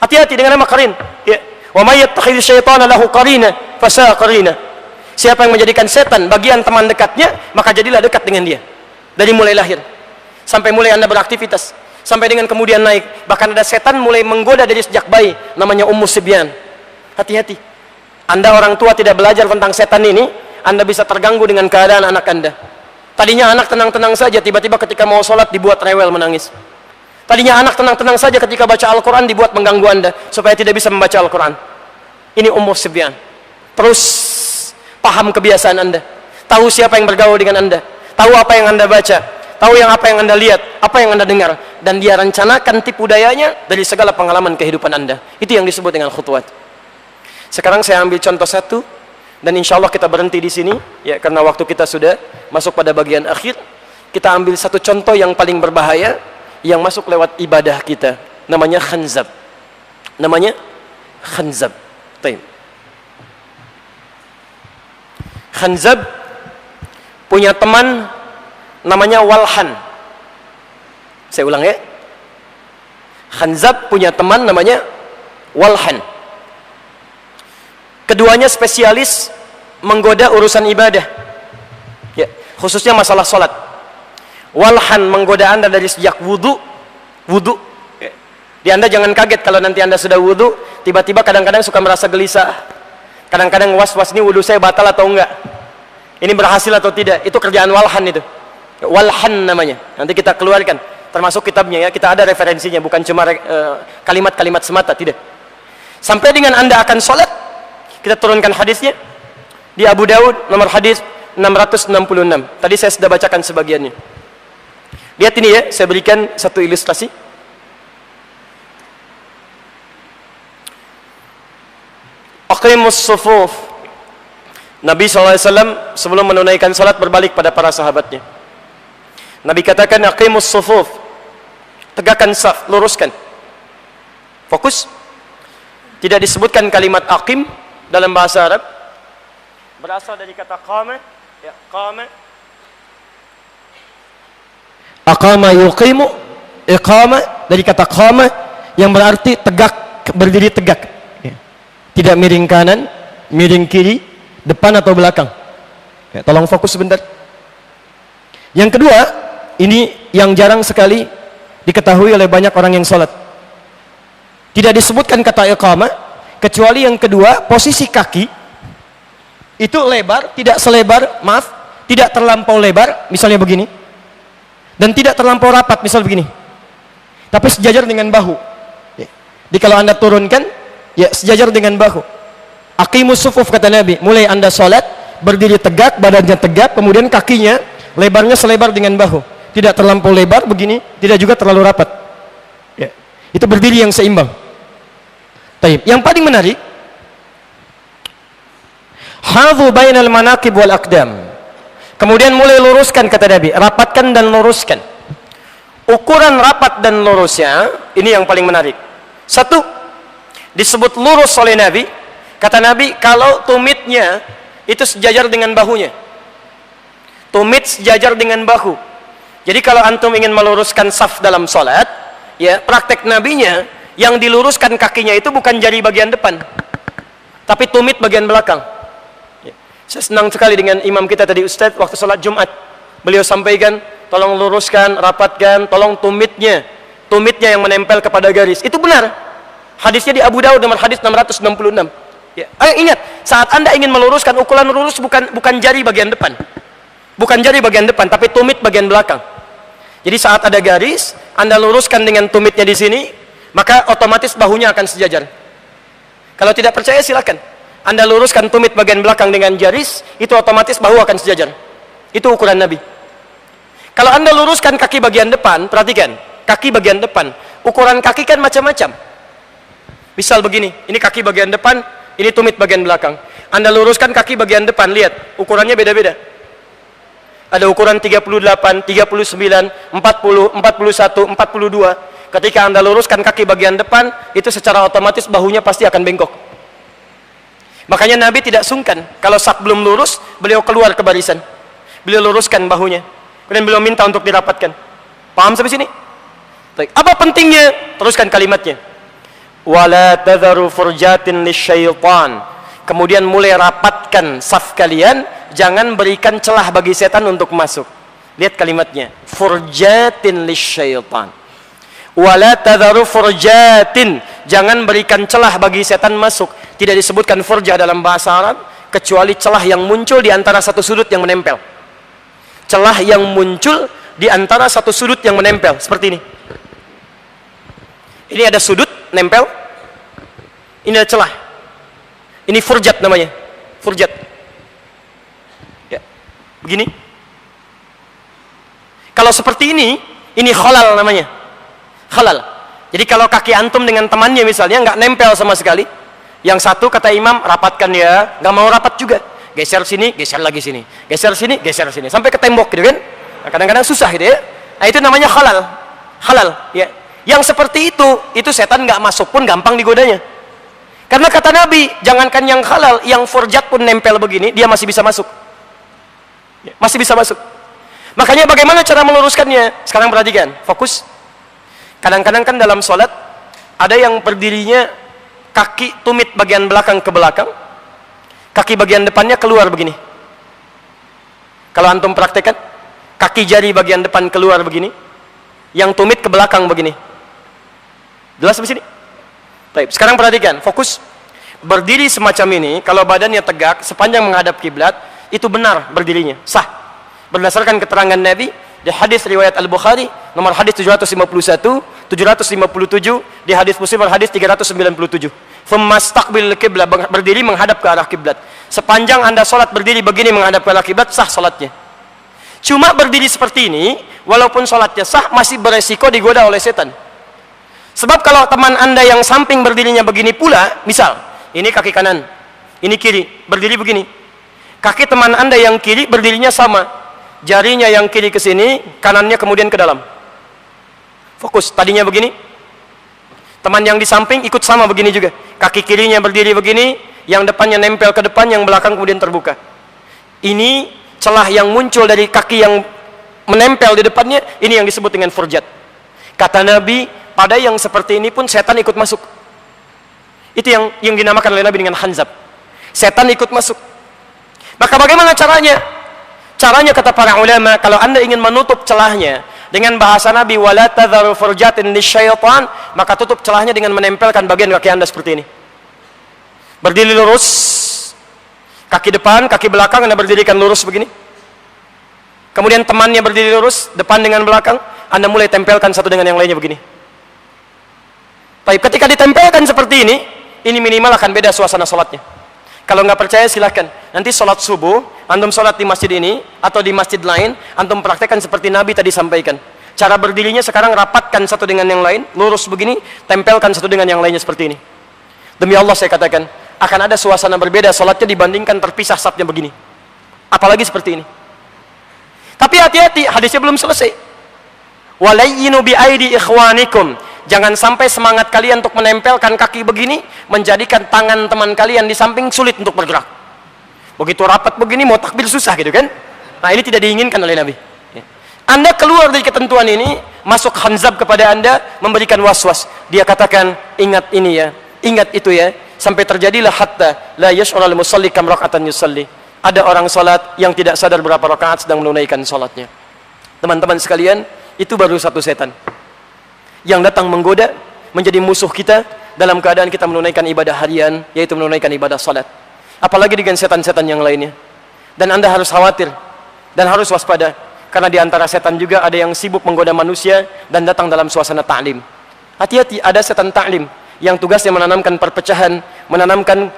Hati-hati dengan nama qarin. Ya. Wa may yattakhidz syaitana lahu qarina fasa'a qarina. Siapa yang menjadikan setan bagian teman dekatnya, maka jadilah dekat dengan dia. Dari mulai lahir sampai mulai Anda beraktivitas, sampai dengan kemudian naik. Bahkan ada setan mulai menggoda dari sejak bayi, namanya Ummu Sibyan. Hati-hati. Anda orang tua tidak belajar tentang setan ini, Anda bisa terganggu dengan keadaan anak Anda. Tadinya anak tenang-tenang saja, tiba-tiba ketika mau sholat dibuat rewel menangis. Tadinya anak tenang-tenang saja, ketika baca Al-Quran dibuat mengganggu Anda supaya tidak bisa membaca Al-Quran. Ini Ummu Sibyan. Terus paham kebiasaan Anda, tahu siapa yang bergaul dengan Anda, tahu apa yang Anda baca, tahu apa yang Anda lihat, apa yang Anda dengar, dan dia rencanakan tipu dayanya dari segala pengalaman kehidupan Anda. Itu yang disebut dengan khutuwat. Sekarang saya ambil contoh satu, dan insya Allah kita berhenti di sini, ya, karena waktu kita sudah masuk pada bagian akhir. Kita ambil satu contoh yang paling berbahaya, yang masuk lewat ibadah kita, namanya khanzab. Namanya khanzab. Khanzab punya teman namanya Walhan. Saya ulang ya. Khanzab punya teman namanya Walhan. Keduanya spesialis menggoda urusan ibadah, ya, khususnya masalah sholat. Walhan menggoda Anda dari sejak wudu. Ya. Di Anda jangan kaget kalau nanti Anda sudah wudu, tiba-tiba kadang-kadang suka merasa gelisah. Kadang-kadang was-was, ini wudu saya batal atau enggak? Ini berhasil atau tidak? Itu kerjaan Walhan itu. Walhan namanya. Nanti kita keluarkan, termasuk kitabnya ya. Kita ada referensinya, bukan cuma kalimat-kalimat semata, tidak. Sampai dengan Anda akan sholat, kita turunkan hadisnya di Abu Daud nomor hadis 666. Tadi saya sudah bacakan sebagiannya. Lihat ini ya, saya berikan satu ilustrasi. Aqimus sufuf. Nabi SAW sebelum menunaikan salat berbalik pada para sahabatnya. Nabi katakan, aqimus sufuf. Tegakkan saf, luruskan. Fokus. Tidak disebutkan kalimat aqim dalam bahasa Arab. Berasal dari kata qama, ya, qama. Aqama yuqimu, iqama dari kata qama yang berarti tegak, berdiri tegak. Ya. Tidak miring kanan, miring kiri, depan atau belakang. Ya, tolong fokus sebentar. Yang kedua, ini yang jarang sekali diketahui oleh banyak orang yang sholat. Tidak disebutkan kata iqama, kecuali yang kedua, posisi kaki itu lebar, tidak selebar, maaf, tidak terlampau lebar, misalnya begini. Dan tidak terlampau rapat, misal begini, tapi sejajar dengan bahu. Ya. Jadi kalau Anda turunkan, ya sejajar dengan bahu. Aqimus sufuf kata Nabi, mulai Anda sholat berdiri tegak, badannya tegak, kemudian kakinya lebarnya selebar dengan bahu, tidak terlampau lebar begini, tidak juga terlalu rapat. Ya. Itu berdiri yang seimbang. Taib. Yang paling menarik, hadhu bainal manaqib wal aqdam. Kemudian mulai luruskan kata Nabi, rapatkan dan luruskan. Ukuran rapat dan lurusnya, ini yang paling menarik. Satu, disebut lurus oleh Nabi. Kata Nabi, kalau tumitnya itu sejajar dengan bahunya. Tumit sejajar dengan bahu. Jadi kalau antum ingin meluruskan saf dalam sholat, ya praktek Nabinya, yang diluruskan kakinya itu bukan jari bagian depan, tapi tumit bagian belakang. Saya senang sekali dengan imam kita tadi Ustadz waktu sholat Jumat. Beliau sampaikan, tolong luruskan, rapatkan, tolong tumitnya yang menempel kepada garis. Itu benar. Hadisnya di Abu Daud nomor hadis 666. Ya. Ingat, saat Anda ingin meluruskan, ukuran lurus bukan jari bagian depan. Bukan jari bagian depan, tapi tumit bagian belakang. Jadi saat ada garis, Anda luruskan dengan tumitnya di sini, maka otomatis bahunya akan sejajar. Kalau tidak percaya silakan. Anda luruskan tumit bagian belakang dengan jaris, itu otomatis bahu akan sejajar. Itu ukuran Nabi. Kalau Anda luruskan kaki bagian depan, perhatikan, kaki bagian depan, ukuran kaki kan macam-macam. Misal begini, ini kaki bagian depan, ini tumit bagian belakang. Anda luruskan kaki bagian depan, lihat, ukurannya beda-beda. Ada ukuran 38, 39, 40, 41, 42. ketika Anda luruskan kaki bagian depan, itu secara otomatis bahunya pasti akan bengkok. Makanya Nabi tidak sungkan, kalau saf belum lurus, beliau keluar ke barisan. Beliau luruskan bahunya. Kemudian beliau minta untuk dirapatkan. Paham sampai sini? Baik. Apa pentingnya? Teruskan kalimatnya. Wala tadharu furjatin lisyaitan. Kemudian mulai rapatkan saf kalian, jangan berikan celah bagi setan untuk masuk. Lihat kalimatnya. Furjatin lisyaitan. Wala tadharu furjatin. Jangan berikan celah bagi setan masuk. Tidak disebutkan furjah dalam bahasa Arab kecuali celah yang muncul di antara satu sudut yang menempel. Celah yang muncul di antara satu sudut yang menempel seperti ini. Ini ada sudut nempel. Ini ada celah. Ini furjat namanya. Furjat. Ya. Begini. Kalau seperti ini khalal namanya. Khalal. Jadi kalau kaki antum dengan temannya misalnya nggak nempel sama sekali, yang satu kata imam rapatkan ya, nggak mau rapat juga, geser sini, geser lagi sini, geser sini, geser sini, sampai ke tembok gitu kan? Nah, kadang-kadang susah gitu ya. Nah, itu namanya khalal, halal. Ya. Yang seperti itu setan nggak masuk pun gampang digodanya. Karena kata Nabi, jangankan yang halal, yang furjat pun nempel begini, dia masih bisa masuk. Ya, masih bisa masuk. Makanya bagaimana cara meluruskannya? Sekarang perhatikan, fokus. Kadang-kadang kan dalam sholat ada yang berdirinya kaki tumit bagian belakang ke belakang, kaki bagian depannya keluar begini. Kalau antum praktekkan, kaki jari bagian depan keluar begini, yang tumit ke belakang begini. Jelas di sini? Baik, sekarang perhatikan, fokus. Berdiri semacam ini, kalau badannya tegak sepanjang menghadap kiblat, itu benar berdirinya, sah. Berdasarkan keterangan Nabi di hadis riwayat Al-Bukhari nomor hadis 751, 757, di hadis Muslim hadis 397. Famastaqbil kiblat, berdiri menghadap ke arah kiblat. Sepanjang Anda salat berdiri begini menghadap ke arah kiblat, sah salatnya. Cuma berdiri seperti ini, walaupun salatnya sah, masih beresiko digoda oleh setan. Sebab kalau teman Anda yang samping berdirinya begini pula, misal ini kaki kanan, ini kiri, berdiri begini. Kaki teman Anda yang kiri berdirinya sama. Jarinya yang kiri ke sini, kanannya kemudian ke dalam. Fokus, tadinya begini. Teman yang di samping ikut sama begini juga. Kaki kirinya berdiri begini, yang depannya nempel ke depan, yang belakang kemudian terbuka. Ini celah yang muncul dari kaki yang menempel di depannya, ini yang disebut dengan furjat. Kata Nabi, pada yang seperti ini pun setan ikut masuk. Itu yang dinamakan oleh Nabi dengan hanzab. Setan ikut masuk. Maka bagaimana caranya? Caranya kata para ulama, kalau Anda ingin menutup celahnya dengan bahasa Nabi wala tadharu furjatin lisyaitan, maka tutup celahnya dengan menempelkan bagian kaki Anda seperti ini. Berdiri lurus, kaki depan, kaki belakang Anda berdirikan lurus begini. Kemudian temannya berdiri lurus, depan dengan belakang, Anda mulai tempelkan satu dengan yang lainnya begini. Tapi ketika ditempelkan seperti ini minimal akan beda suasana sholatnya. Kalau nggak percaya silahkan. Nanti sholat subuh, antum sholat di masjid ini atau di masjid lain, antum praktekkan seperti Nabi tadi sampaikan. Cara berdirinya sekarang rapatkan satu dengan yang lain, lurus begini, tempelkan satu dengan yang lainnya seperti ini. Demi Allah saya katakan, akan ada suasana berbeda sholatnya dibandingkan terpisah safnya begini. Apalagi seperti ini. Tapi hati-hati, hadisnya belum selesai. Walayyinu bi'aidi ikhwanikum. Jangan sampai semangat kalian untuk menempelkan kaki begini menjadikan tangan teman kalian di samping sulit untuk bergerak. Begitu rapat begini mau takbir susah gitu kan? Nah, ini tidak diinginkan oleh Nabi. Anda keluar dari ketentuan ini, masuk hanzab kepada Anda, memberikan was-was. Dia katakan, ingat ini ya, ingat itu ya, sampai terjadilah hatta la yash'urul musalli kam raka'atan yusalli. Ada orang salat yang tidak sadar berapa rakaat sedang menunaikan salatnya. Teman-teman sekalian, itu baru satu setan yang datang menggoda, menjadi musuh kita dalam keadaan kita menunaikan ibadah harian, yaitu menunaikan ibadah salat. Apalagi dengan setan-setan yang lainnya. Dan Anda harus khawatir dan harus waspada, karena di antara setan juga ada yang sibuk menggoda manusia dan datang dalam suasana ta'lim. Hati-hati, ada setan ta'lim yang tugasnya menanamkan perpecahan, menanamkan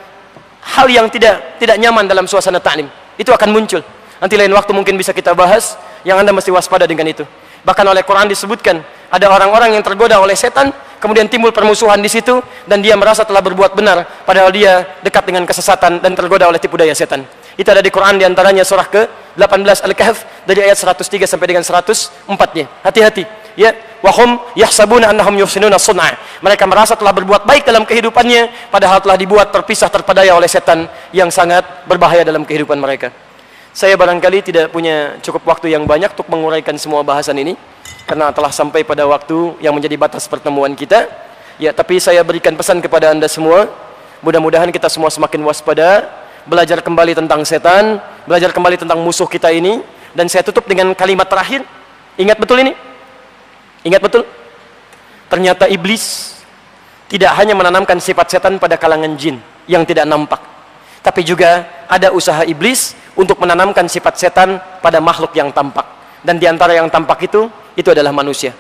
hal yang tidak nyaman dalam suasana ta'lim. Itu akan muncul. Nanti lain waktu mungkin bisa kita bahas, yang Anda mesti waspada dengan itu. Bahkan oleh Quran disebutkan, ada orang-orang yang tergoda oleh setan, kemudian timbul permusuhan di situ, dan dia merasa telah berbuat benar, padahal dia dekat dengan kesesatan dan tergoda oleh tipu daya setan. Itu ada di Quran, diantaranya surah ke-18 Al-Kahf, dari ayat 103 sampai dengan 104-nya. Hati-hati, ya, wahum yahsabuna annahum yuhsinuna sun'a. Mereka merasa telah berbuat baik dalam kehidupannya, padahal telah dibuat terpisah terpedaya oleh setan yang sangat berbahaya dalam kehidupan mereka. Saya barangkali tidak punya cukup waktu yang banyak untuk menguraikan semua bahasan ini, karena telah sampai pada waktu yang menjadi batas pertemuan kita. Ya, tapi saya berikan pesan kepada Anda semua, mudah-mudahan kita semua semakin waspada, belajar kembali tentang setan, belajar kembali tentang musuh kita ini. Dan saya tutup dengan kalimat terakhir. Ingat betul ini? Ingat betul? Ternyata iblis tidak hanya menanamkan sifat setan pada kalangan jin yang tidak nampak, tapi juga ada usaha iblis untuk menanamkan sifat setan pada makhluk yang tampak. Dan di antara yang tampak itu adalah manusia.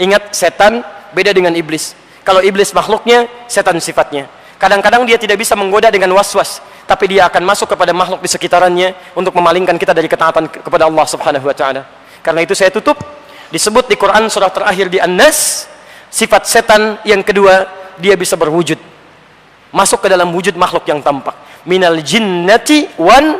Ingat, setan beda dengan iblis. Kalau iblis makhluknya, setan sifatnya. Kadang-kadang dia tidak bisa menggoda dengan was-was, tapi dia akan masuk kepada makhluk di sekitarannya untuk memalingkan kita dari ketaatan kepada Allah Subhanahu wa taala. Karena itu saya tutup, disebut di Quran surah terakhir di An-Nas, sifat setan yang kedua, dia bisa berwujud. Masuk ke dalam wujud makhluk yang tampak. Minal jinnati wan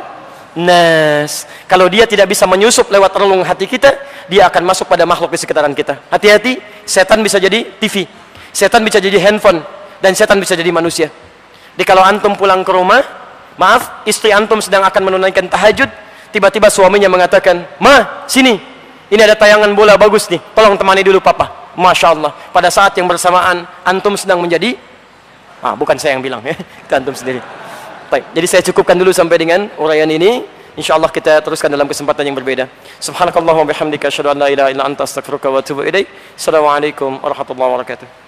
nas. Kalau dia tidak bisa menyusup lewat relung hati kita, dia akan masuk pada makhluk di sekitaran kita. Hati-hati, setan bisa jadi TV, setan bisa jadi handphone, dan setan bisa jadi manusia. Jadi kalau antum pulang ke rumah, maaf, istri antum sedang akan menunaikan tahajud, tiba-tiba suaminya mengatakan, "Ma, sini, ini ada tayangan bola bagus nih, tolong temani dulu papa." Masya Allah, pada saat yang bersamaan antum sedang menjadi, bukan saya yang bilang ya, itu antum sendiri. Baik, jadi saya cukupkan dulu sampai dengan uraian ini. InsyaAllah kita teruskan dalam kesempatan yang berbeda. Subhanakallahumma bihamdika asyhadu an la ilaha illa anta astaghfiruka wa atubu ilaik. Assalamualaikum warahmatullahi wabarakatuh.